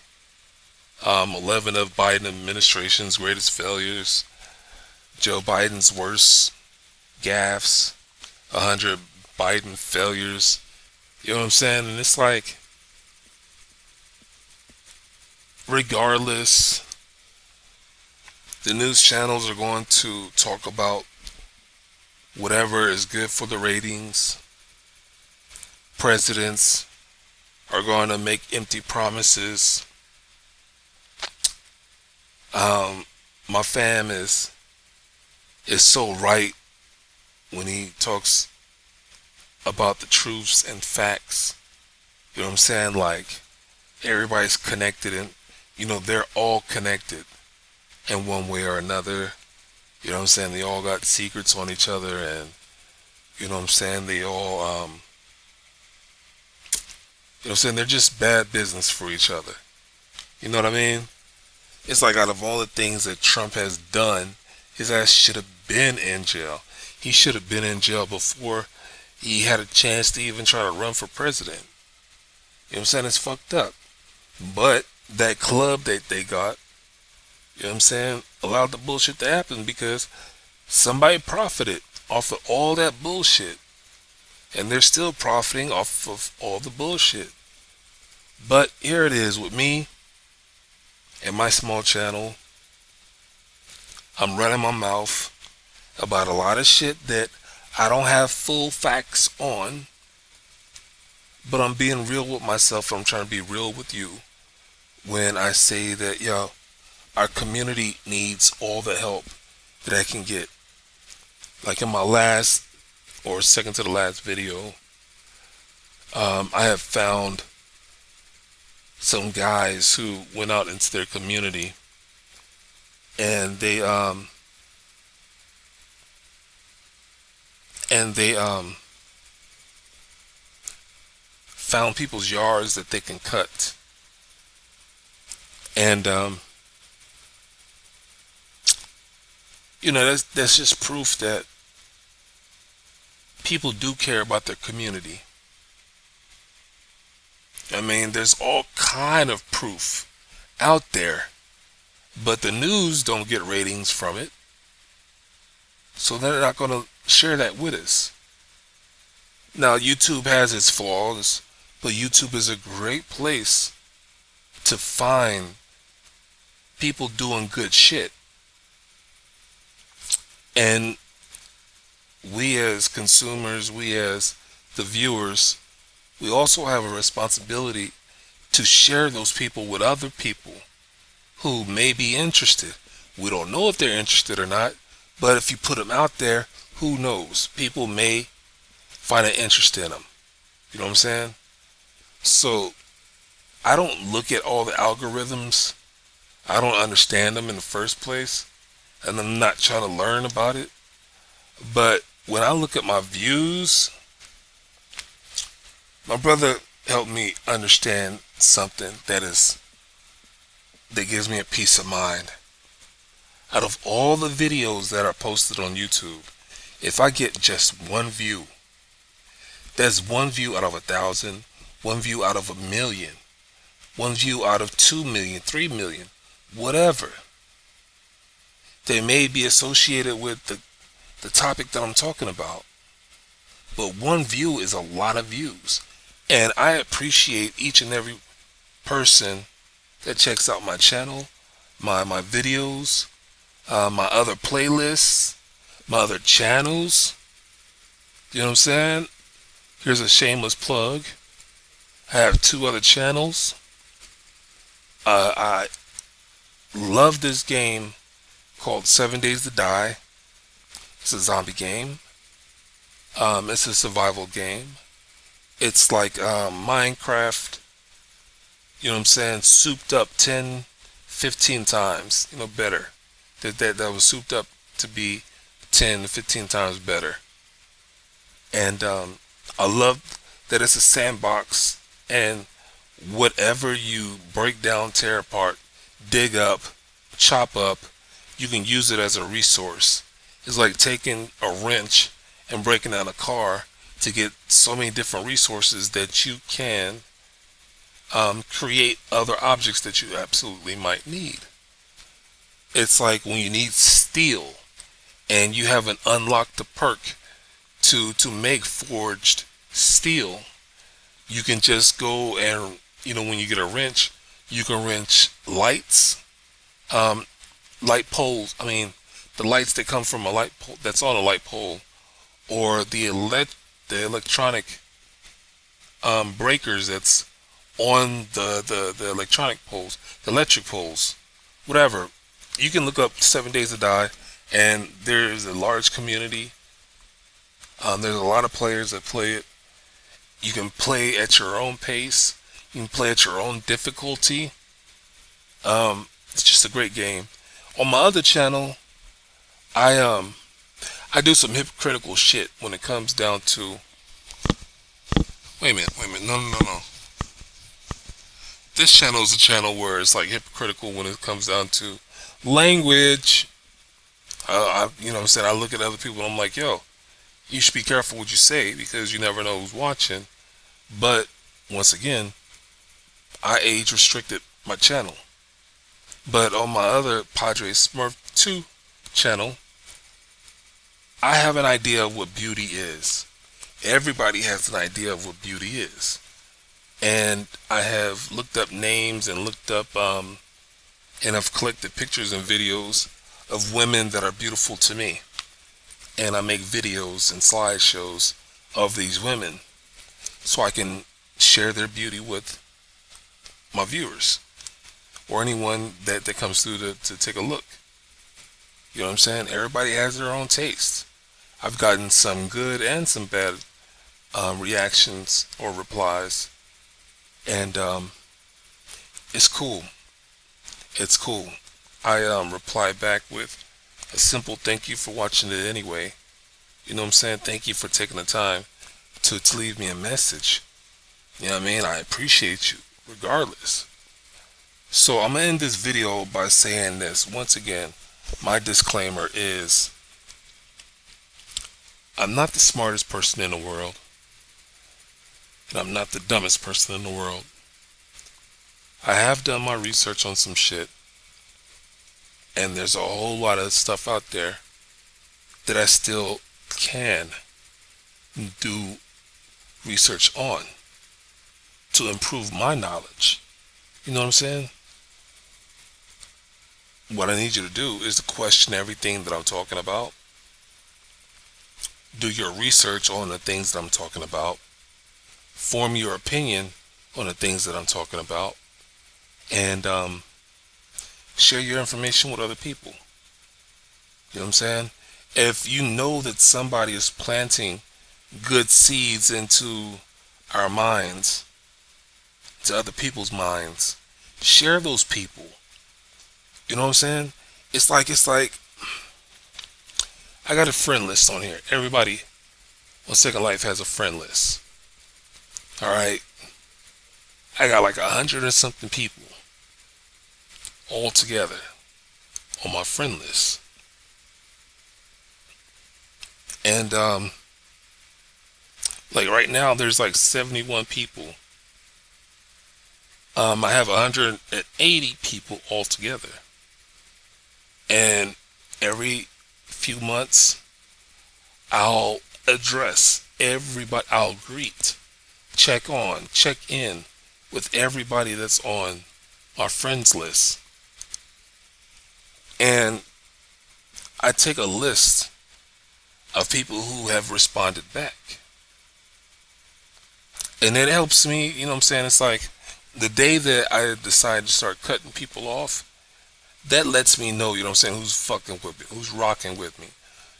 11 of Biden administration's greatest failures, Joe Biden's worst gaffes, 100 Biden failures. You know what I'm saying? And it's like, regardless, the news channels are going to talk about whatever is good for the ratings. Presidents are going to make empty promises. My fam is so right when he talks about the truths and facts. You know what I'm saying? Like, everybody's connected, and you know, they're all connected in one way or another. You know what I'm saying? They all got secrets on each other, and you know what I'm saying, they all you know what I'm saying, they're just bad business for each other. You know what I mean? It's like, out of all the things that Trump has done, his ass should have been in jail. He should have been in jail before he had a chance to even try to run for president. You know what I'm saying? It's fucked up. But that club that they got, you know what I'm saying, allowed the bullshit to happen because somebody profited off of all that bullshit. And they're still profiting off of all the bullshit. But here it is with me and my small channel. I'm running my mouth about a lot of shit that I don't have full facts on, but I'm being real with myself. I'm trying to be real with you when I say that, yo, our community needs all the help that I can get. Like in my last, or second to the last video, I have found some guys who went out into their community, and they found people's yards that they can cut, and you know, that's just proof that people do care about their community. I mean, there's all kind of proof out there, but the news don't get ratings from it, so they're not going to share that with us. Now, YouTube has its flaws, but YouTube is a great place to find people doing good shit. And we as consumers, we as the viewers, we also have a responsibility to share those people with other people who may be interested. We don't know if they're interested or not, but if you put them out there, who knows? People may find an interest in them. You know what I'm saying? So I don't look at all the algorithms. I don't understand them in the first place, and I'm not trying to learn about it. But when I look at my views, my brother helped me understand something that gives me a peace of mind. Out of all the videos that are posted on YouTube, if I get just one view, that's one view out of 1,000, one view out of 1,000,000, one view out of 2,000,000, 3,000,000, whatever. They may be associated with the topic that I'm talking about, but one view is a lot of views. And I appreciate each and every person that checks out my channel, my videos, my other playlists, my other channels. You know what I'm saying? Here's a shameless plug. I have 2 other channels. I love this game called 7 Days to Die. It's a zombie game. It's a survival game. It's like Minecraft, you know what I'm saying, souped up 10, 15 times, better. That was souped up to be 10 to 15 times better. And I love that it's a sandbox, and whatever you break down, tear apart, dig up, chop up, you can use it as a resource. It's like taking a wrench and breaking down a car to get so many different resources that you can create other objects that you absolutely might need. It's like when you need steel and you haven't unlocked the perk to make forged steel, you can just go and, when you get a wrench, you can wrench lights, light poles. I mean, the lights that come from a light pole, that's on a light pole, or the electronic breakers that's on the electronic poles, the electric poles, whatever. You can look up 7 Days to Die, and there's a large community. There's a lot of players that play it. You can play at your own pace. You can play at your own difficulty. It's just a great game. On my other channel, I do some hypocritical shit when it comes down to. Wait a minute. No. This channel is a channel where it's like hypocritical when it comes down to language. You know what I'm saying? I look at other people and I'm like, yo, you should be careful what you say because you never know who's watching. But once again, I age restricted my channel. But on my other Podrey Smurf 2 channel, I have an idea of what beauty is. Everybody has an idea of what beauty is. And I have looked up names and looked up and I've collected pictures and videos of women that are beautiful to me. And I make videos and slideshows of these women so I can share their beauty with my viewers or anyone that comes through to take a look. You know what I'm saying? Everybody has their own taste. I've gotten some good and some bad reactions or replies, and it's cool. It's cool. I reply back with a simple thank you for watching it anyway. You know what I'm saying? Thank you for taking the time to leave me a message. You know what I mean? I appreciate you regardless. So I'm going to end this video by saying this. Once again, my disclaimer is I'm not the smartest person in the world, and I'm not the dumbest person in the world. I have done my research on some shit, and there's a whole lot of stuff out there that I still can do research on to improve my knowledge. You know what I'm saying? What I need you to do is to question everything that I'm talking about. Do your research on the things that I'm talking about. Form your opinion on the things that I'm talking about. And share your information with other people. You know what I'm saying? If you know that somebody is planting good seeds into our minds, to other people's minds, share those people. You know what I'm saying? It's like I got a friend list on here. Everybody on Second Life has a friend list. Alright? I got like 100 and something people all together on my friend list. And like right now there's like 71 people. I have 180 people all together. And every few months I'll address everybody. I'll greet, check in with everybody that's on our friends list. And I take a list of people who have responded back. And it helps me, you know what I'm saying? It's like the day that I decide to start cutting people off, that lets me know, you know what I'm saying, who's fucking with me, who's rocking with me.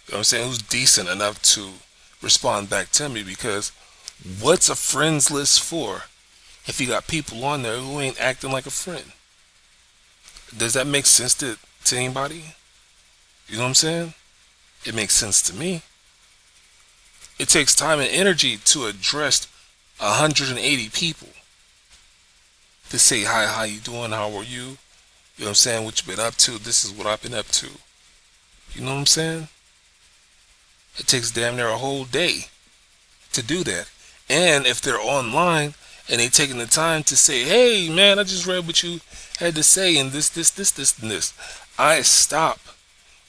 You know what I'm saying? Who's decent enough to respond back to me, because what's a friends list for if you got people on there who ain't acting like a friend? Does that make sense to anybody? You know what I'm saying? It makes sense to me. It takes time and energy to address 180 people. To say, hi, how you doing? How are you? You know what I'm saying? What you been up to? This is what I've been up to. You know what I'm saying? It takes damn near a whole day to do that. And if they're online and they taking the time to say, hey man, I just read what you had to say and this, and this, I stop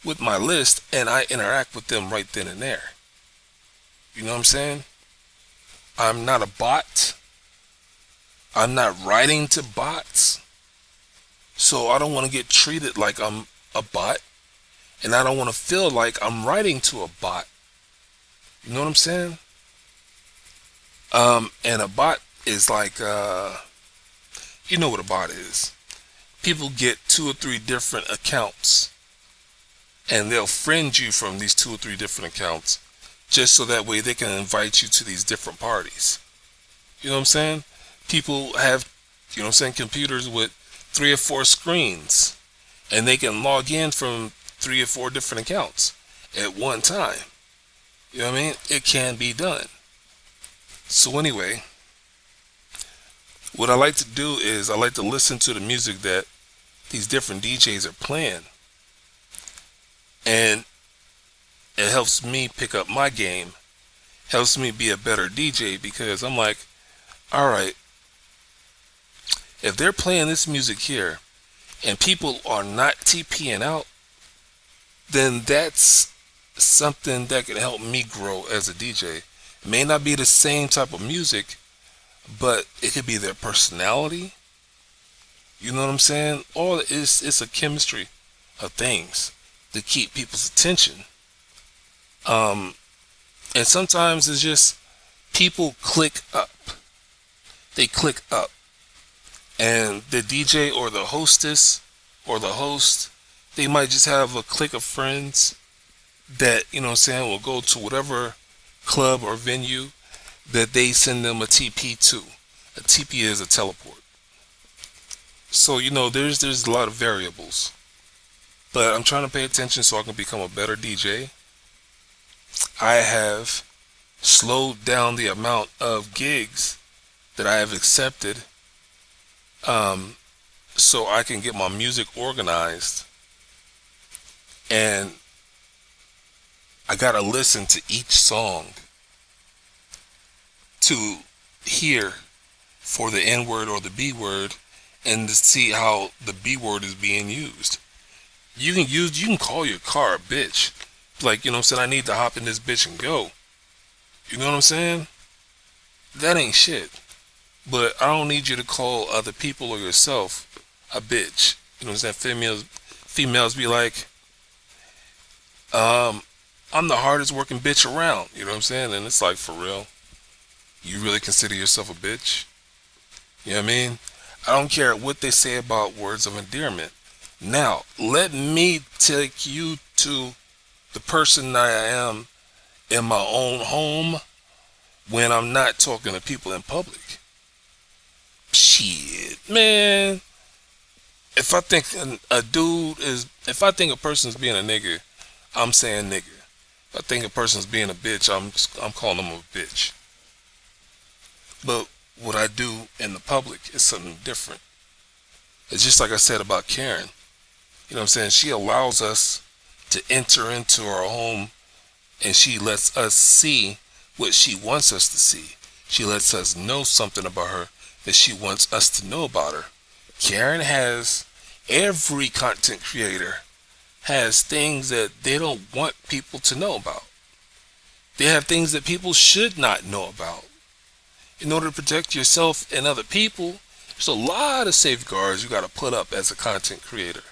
with my list and I interact with them right then and there. You know what I'm saying? I'm not a bot. I'm not writing to bots. So I don't want to get treated like I'm a bot. And I don't want to feel like I'm writing to a bot. You know what I'm saying? And a bot is like, you know what a bot is. People get 2 or 3 different accounts. And they'll friend you from these 2 or 3 different accounts. Just so that way they can invite you to these different parties. You know what I'm saying? People have, you know what I'm saying, computers with 3 or 4 screens. And they can log in from 3 or 4 different accounts at one time. You know what I mean? It can be done. So anyway, what I like to do is I like to listen to the music that these different DJs are playing. And it helps me pick up my game. Helps me be a better DJ, because I'm like, alright, if they're playing this music here and people are not TPing out, then that's something that can help me grow as a DJ. It may not be the same type of music, but it could be their personality. You know what I'm saying? All it's a chemistry of things to keep people's attention. And sometimes it's just people click up. They click up. And the DJ or the hostess or the host, they might just have a clique of friends that, you know what I'm saying, will go to whatever club or venue that they send them a TP to. A TP is a teleport. So, you know, there's a lot of variables. But I'm trying to pay attention so I can become a better DJ. I have slowed down the amount of gigs that I have accepted, so I can get my music organized and I gotta listen to each song to hear for the N word or the B word and to see how the B word is being used. You can call your car a bitch. Like, you know what I'm saying, I need to hop in this bitch and go. You know what I'm saying? That ain't shit. But I don't need you to call other people or yourself a bitch. You know what I'm saying? Females be like, I'm the hardest working bitch around. You know what I'm saying? And it's like, for real? You really consider yourself a bitch? You know what I mean? I don't care what they say about words of endearment. Now, let me take you to the person that I am in my own home when I'm not talking to people in public. Shit, man. If I think if I think a person's being a nigger, I'm saying nigger. If I think a person's being a bitch, I'm calling them a bitch. But what I do in the public is something different. It's just like I said about Karen. You know what I'm saying? She allows us to enter into our home, and she lets us see what she wants us to see. She lets us know something about her that she wants us to know about her. Karen has, every content creator has things that they don't want people to know about. They have things that people should not know about. In order to protect yourself and other people, there's a lot of safeguards you got to put up as a content creator.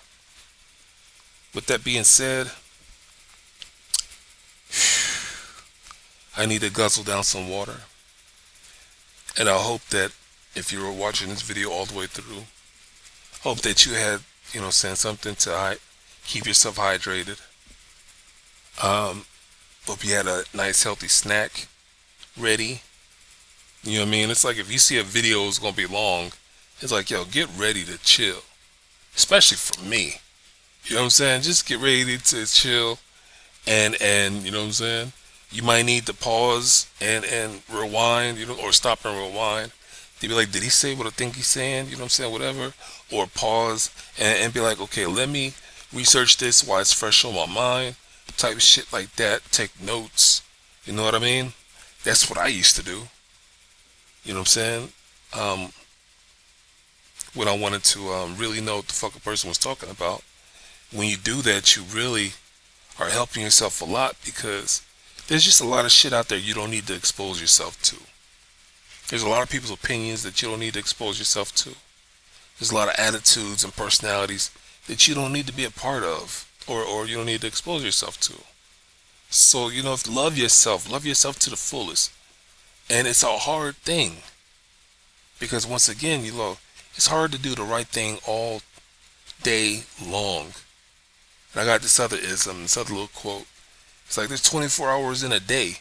With that being said, I need to guzzle down some water. And I hope that if you were watching this video all the way through, hope that you had, you know, saying something to keep yourself hydrated. Hope you had a nice healthy snack ready. You know what I mean? It's like if you see a video is going to be long, it's like, yo, get ready to chill. Especially for me. You know what I'm saying? Just get ready to chill and you know what I'm saying? You might need to pause and rewind, you know, or stop and rewind. To be like, did he say what I think he's saying? You know what I'm saying? Whatever. Or pause and be like, okay, let me research this while it's fresh on my mind. Type of shit like that. Take notes. You know what I mean? That's what I used to do. You know what I'm saying? When I wanted to really know what the fuck a person was talking about. When you do that, you really are helping yourself a lot, because there's just a lot of shit out there you don't need to expose yourself to. There's a lot of people's opinions that you don't need to expose yourself to. There's a lot of attitudes and personalities that you don't need to be a part of, or you don't need to expose yourself to. So, you know, love yourself to the fullest. And it's a hard thing, because once again, you know, it's hard to do the right thing all day long. And I got this other little quote. It's like, there's 24 hours in a day.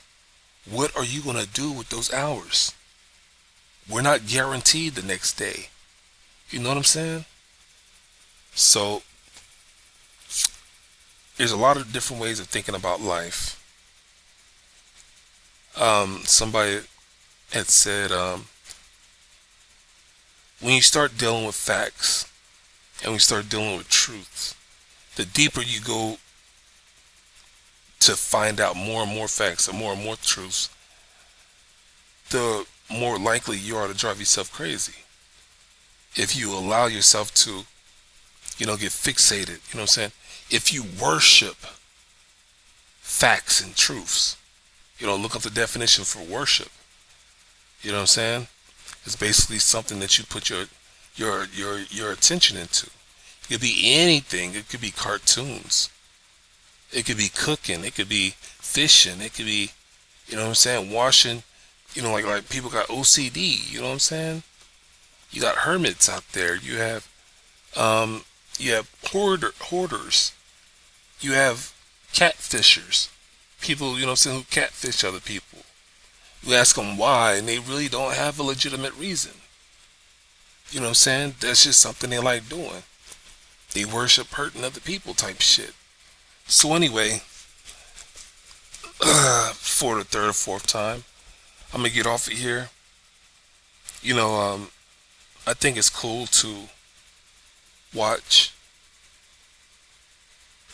What are you going to do with those hours? We're not guaranteed the next day. You know what I'm saying? So, there's a lot of different ways of thinking about life. Somebody had said, when you start dealing with facts and we start dealing with truth, the deeper you go to find out more and more facts and more truths, the more likely you are to drive yourself crazy. If you allow yourself to, you know, get fixated, you know what I'm saying? If you worship facts and truths, you know, look up the definition for worship. You know what I'm saying? It's basically something that you put your attention into. It could be anything. It could be cartoons. It could be cooking. It could be fishing. It could be, you know what I'm saying, washing. You know, like people got OCD. You know what I'm saying? You got hermits out there. You have hoarders. You have catfishers. People, you know what I'm saying, who catfish other people. You ask them why, and they really don't have a legitimate reason. You know what I'm saying? That's just something they like doing. They worship hurting other people type shit. So anyway, for the third or fourth time, I'm going to get off of here. You know, I think it's cool to watch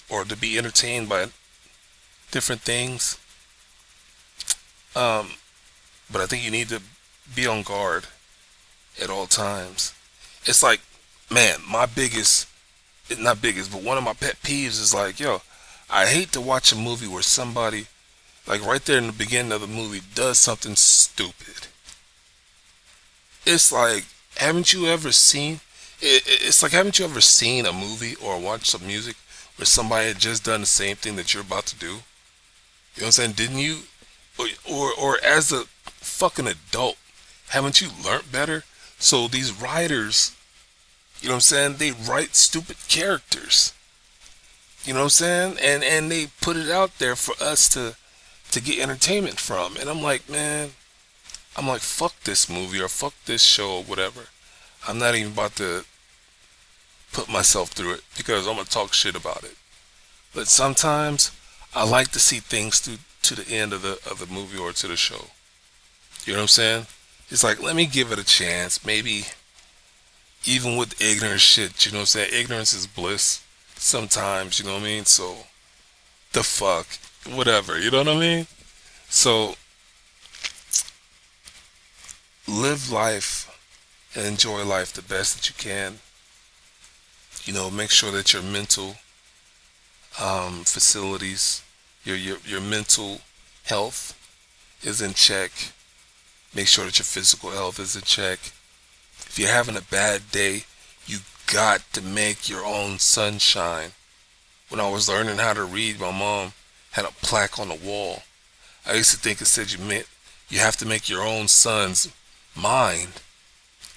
or to be entertained by different things. Um, but I think you need to be on guard at all times. It's like, man, my biggest, not biggest, but one of my pet peeves is like, yo, I hate to watch a movie where somebody, like right there in the beginning of the movie, does something stupid. It's like, haven't you ever seen, it's like, haven't you ever seen a movie or watched some music where somebody had just done the same thing that you're about to do? You know what I'm saying? Didn't you, or as a fucking adult, haven't you learned better? So these writers, you know what I'm saying, they write stupid characters. You know what I'm saying? And they put it out there for us to get entertainment from. And I'm like, man, I'm like, fuck this movie or fuck this show or whatever. I'm not even about to put myself through it because I'm gonna talk shit about it. But sometimes I like to see things through to the end of the movie or to the show. You know what I'm saying? It's like, let me give it a chance. Maybe even with ignorant shit, you know what I'm saying? Ignorance is bliss sometimes, you know what I mean? So, the fuck, whatever, you know what I mean? So, live life and enjoy life the best that you can. You know, make sure that your mental facilities, your mental health is in check. Make sure that your physical health is in check. If you're having a bad day, you got to make your own sunshine. When I was learning how to read, my mom had a plaque on the wall. I used to think it said you have to make your own sun's mind.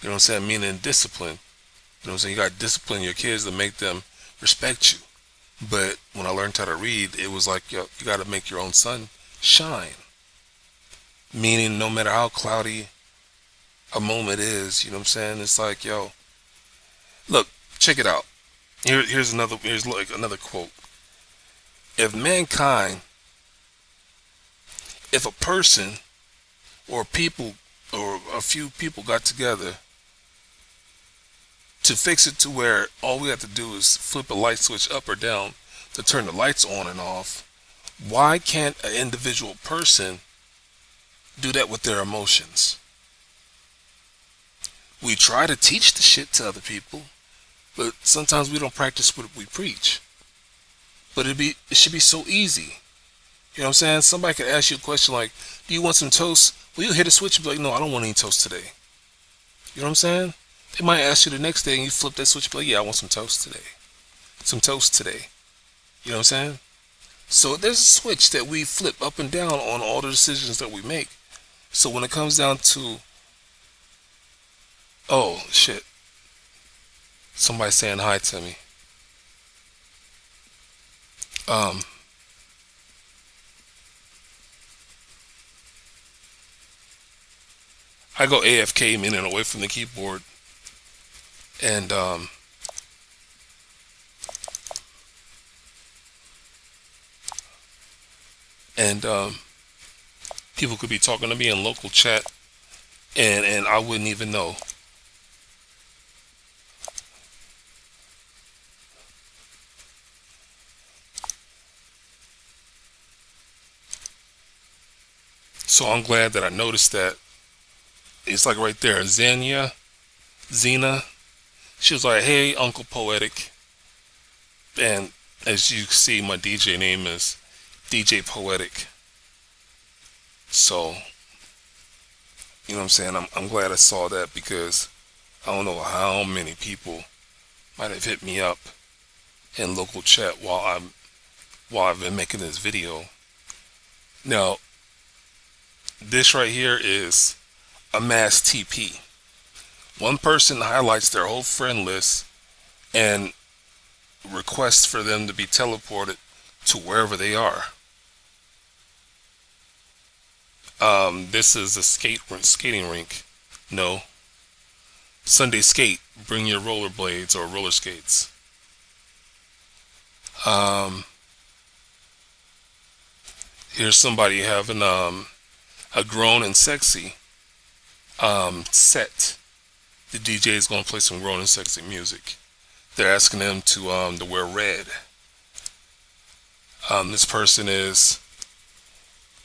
You know what I'm saying? Meaning discipline. You know what I'm saying? You got to discipline your kids to make them respect you. But when I learned how to read, it was like, yo, you got to make your own sun shine. Meaning no matter how cloudy a moment is, you know what I'm saying? It's like, yo, look, check it out. Here's like another quote. If mankind, if a person or people or a few people got together to fix it to where all we have to do is flip a light switch up or down to turn the lights on and off, why can't an individual person do that with their emotions? We try to teach the shit to other people, but sometimes we don't practice what we preach. But it should be so easy. You know what I'm saying? Somebody could ask you a question like, do you want some toast? Will you hit a switch and be like, no, I don't want any toast today. You know what I'm saying? They might ask you the next day and you flip that switch and be like, yeah, I want some toast today. Some toast today. You know what I'm saying? So there's a switch that we flip up and down on all the decisions that we make. So when it comes down to, oh shit, somebody saying hi to me. I go AFK, meaning away from the keyboard, and people could be talking to me in local chat, and I wouldn't even know. So I'm glad that I noticed that. It's like right there, Zena. She was like, hey, Uncle Poetic. And as you see, my DJ name is DJ Poetic. So, you know what I'm saying? I'm glad I saw that because I don't know how many people might have hit me up in local chat while I've been making this video. Now, this right here is a mass TP. One person highlights their whole friend list and requests for them to be teleported to wherever they are. This is a skating rink. No. Sunday skate. Bring your rollerblades or roller skates. Here's somebody having a grown and sexy set. The DJ is going to play some grown and sexy music. They're asking them to wear red. This person is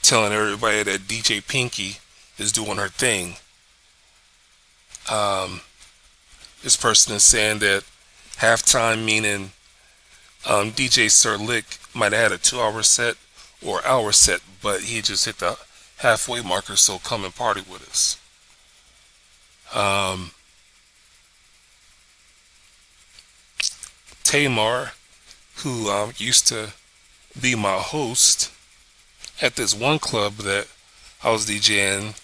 telling everybody that DJ Pinky is doing her thing. This person is saying that halftime, meaning DJ Sir Lick might have had a 2 hour set or hour set, but he just hit the halfway marker, so come and party with us. Tamar, who used to be my host at this one club that I was DJing,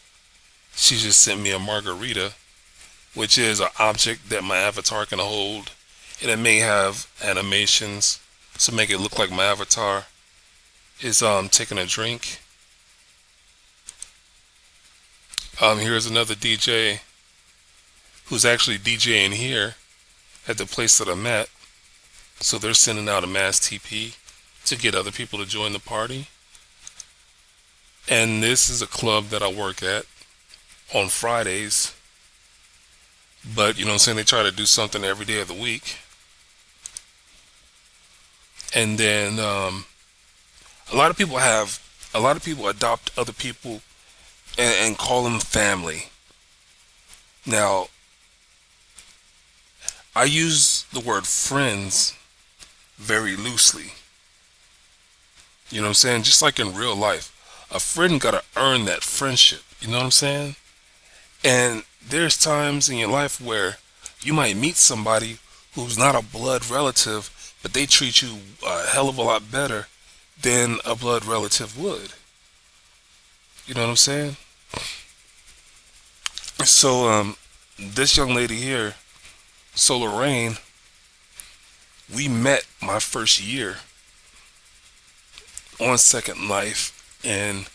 she just sent me a margarita, which is an object that my avatar can hold, and it may have animations to make it look like my avatar is taking a drink. Here's another DJ who's actually DJing here at the place that I'm at. So they're sending out a mass TP to get other people to join the party. And this is a club that I work at on Fridays. But, you know what I'm saying, they try to do something every day of the week. And then a lot of people adopt other people and call them family. Now, I use the word friends very loosely. You know what I'm saying? Just like in real life, a friend gotta earn that friendship. You know what I'm saying? And there's times in your life where you might meet somebody who's not a blood relative, but they treat you a hell of a lot better than a blood relative would. You know what I'm saying? So, this young lady here, Solar Rain, we met my first year on Second Life, and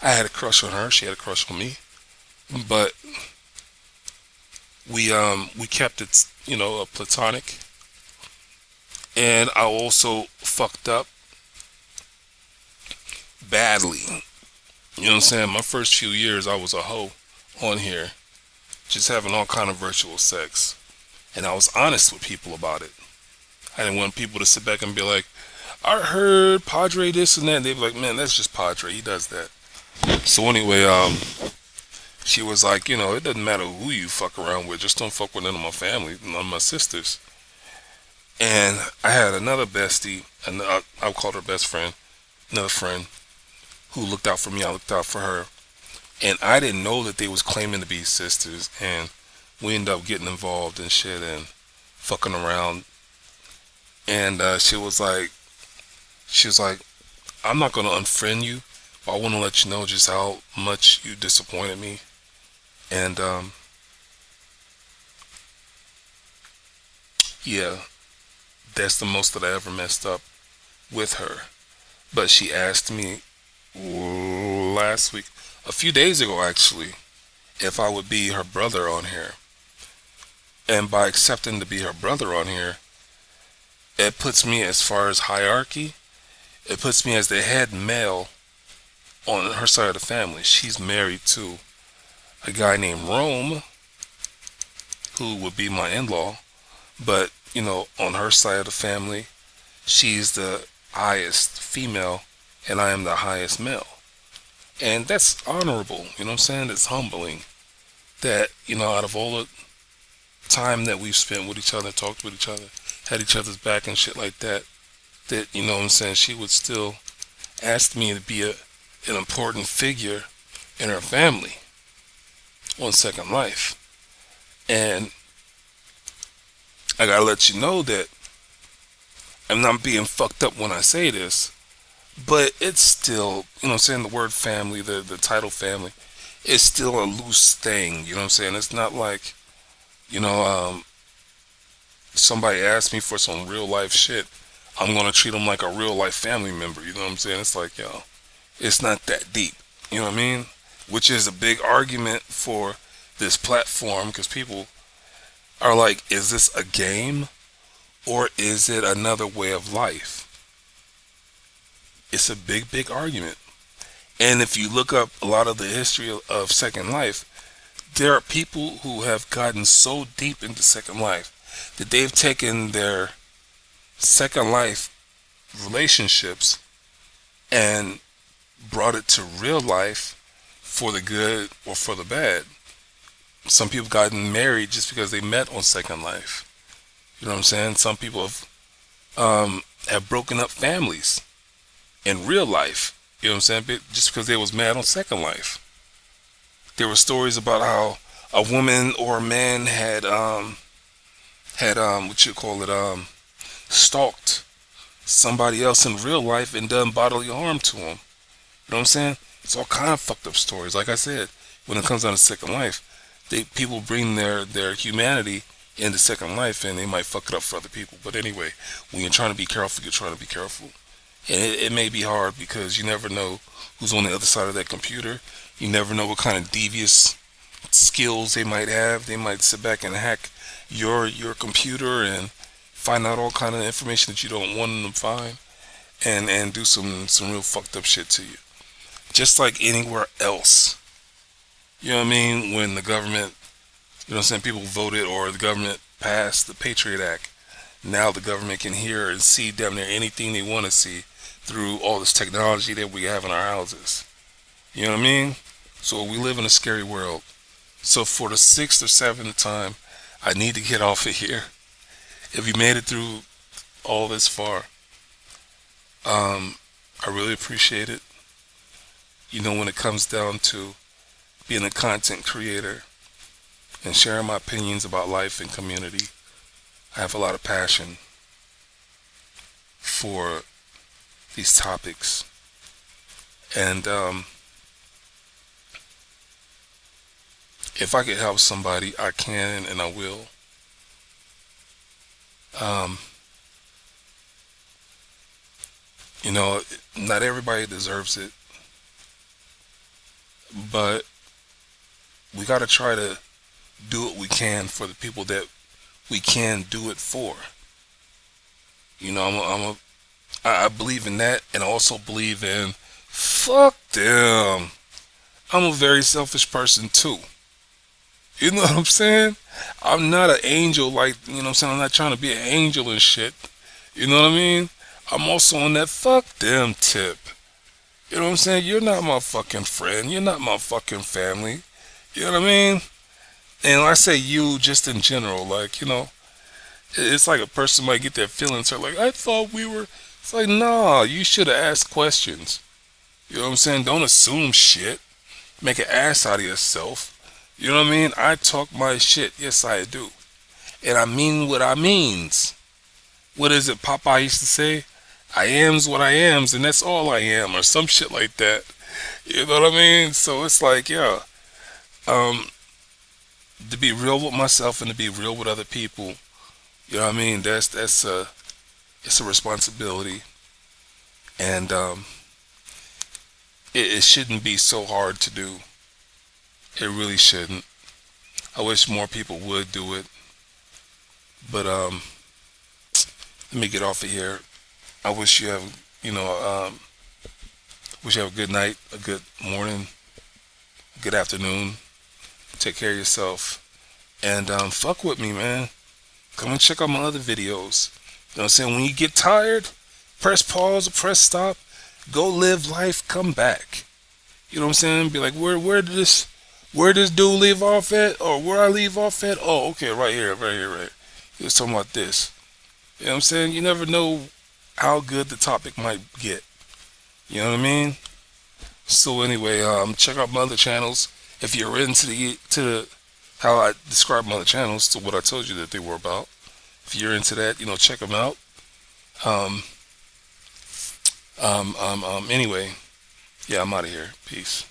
I had a crush on her. She had a crush on me, but we kept it, platonic. And I also fucked up badly. You know what I'm saying? My first few years, I was a hoe on here, just having all kind of virtual sex. And I was honest with people about it. I didn't want people to sit back and be like, I heard Podrey this and that. And they'd be like, man, that's just Podrey. He does that. So anyway, she was like, it doesn't matter who you fuck around with. Just don't fuck with none of my family, none of my sisters. And I had another bestie, and I called her best friend, another friend, who looked out for me. I looked out for her. And I didn't know that they was claiming to be sisters. And we ended up getting involved in shit and fucking around. And she was like, I'm not going to unfriend you, but I want to let you know just how much you disappointed me. And, yeah, that's the most that I ever messed up with her. But she asked me last week, a few days ago actually, if I would be her brother on here. And by accepting to be her brother on here, it puts me, as far as hierarchy, it puts me as the head male on her side of the family. She's married to a guy named Rome, who would be my in-law. But, on her side of the family, she's the highest female, and I am the highest male. And that's honorable, you know what I'm saying? It's humbling that, out of all the time that we've spent with each other, talked with each other, had each other's back and shit like that, that, you know what I'm saying, she would still ask me to be an important figure in her family on Second Life. And I gotta let you know that I'm not being fucked up when I say this, but it's still, you know what I'm saying, the word family, the title family, is still a loose thing, you know what I'm saying? It's not like, somebody asked me for some real life shit, I'm gonna treat them like a real life family member, you know what I'm saying? It's like, it's not that deep, you know what I mean? Which is a big argument for this platform, because people are like, is this a game or is it another way of life? It's a big, big argument. And if you look up a lot of the history of Second Life, there are people who have gotten so deep into Second Life that they've taken their Second Life relationships and brought it to real life for the good or for the bad. Some people gotten married just because they met on Second Life. You know what I'm saying? Some people have broken up families in real life. You know what I'm saying? Just because they was mad on Second Life. There were stories about how a woman or a man had what you call it, stalked somebody else in real life and done bodily harm to them. You know what I'm saying? It's all kind of fucked up stories. Like I said, when it comes down to Second Life, people bring their humanity into Second Life, and they might fuck it up for other people. But anyway, when you're trying to be careful, you're trying to be careful. And it may be hard because you never know who's on the other side of that computer. You never know what kind of devious skills they might have. They might sit back and hack your computer and find out all kind of information that you don't want them to find, and do some real fucked up shit to you. Just like anywhere else. You know what I mean? When the government, you know what I'm saying, people voted or the government passed the Patriot Act, now the government can hear and see damn near anything they want to see through all this technology that we have in our houses. You know what I mean? So we live in a scary world. So for the 6th or 7th time, I need to get off of here. If you made it through all this far, I really appreciate it. You know, when it comes down to being a content creator and sharing my opinions about life and community, I have a lot of passion for these topics. And if I could help somebody, I can and I will. You know, not everybody deserves it, but we got to try to do what we can for the people that we can do it for. You know, I believe in that, and I also believe in fuck them. I'm a very selfish person too. You know what I'm saying? I'm not an angel, like, you know what I'm saying? I'm not trying to be an angel and shit. You know what I mean? I'm also on that fuck them tip. You know what I'm saying? You're not my fucking friend. You're not my fucking family. You know what I mean? And I say you just in general, like, you know, it's like a person might get their feelings hurt, like, I thought we were. It's like, nah, you should have asked questions. You know what I'm saying? Don't assume shit. Make an ass out of yourself. You know what I mean? I talk my shit. Yes, I do. And I mean what I means. What is it Popeye used to say? I am's what I am's, and that's all I am, or some shit like that. You know what I mean? So it's like, yeah, to be real with myself and to be real with other people. You know what I mean? It's a responsibility, and it shouldn't be so hard to do. It really shouldn't. I wish more people would do it, but let me get off of here. I wish you have, you know, wish you have a good night, a good morning, a good afternoon. Take care of yourself, and fuck with me, man. Come and check out my other videos. You know what I'm saying? When you get tired, press pause or press stop. Go live life. Come back. You know what I'm saying? Be like, where did this dude leave off at? Or where I leave off at? Oh, okay, right here. He was talking about this. You know what I'm saying? You never know how good the topic might get. You know what I mean? So anyway, check out my other channels. If you're into how I describe my other channels, to what I told you that they were about. If you're into that, you know, check them out. Anyway, yeah, I'm out of here. Peace.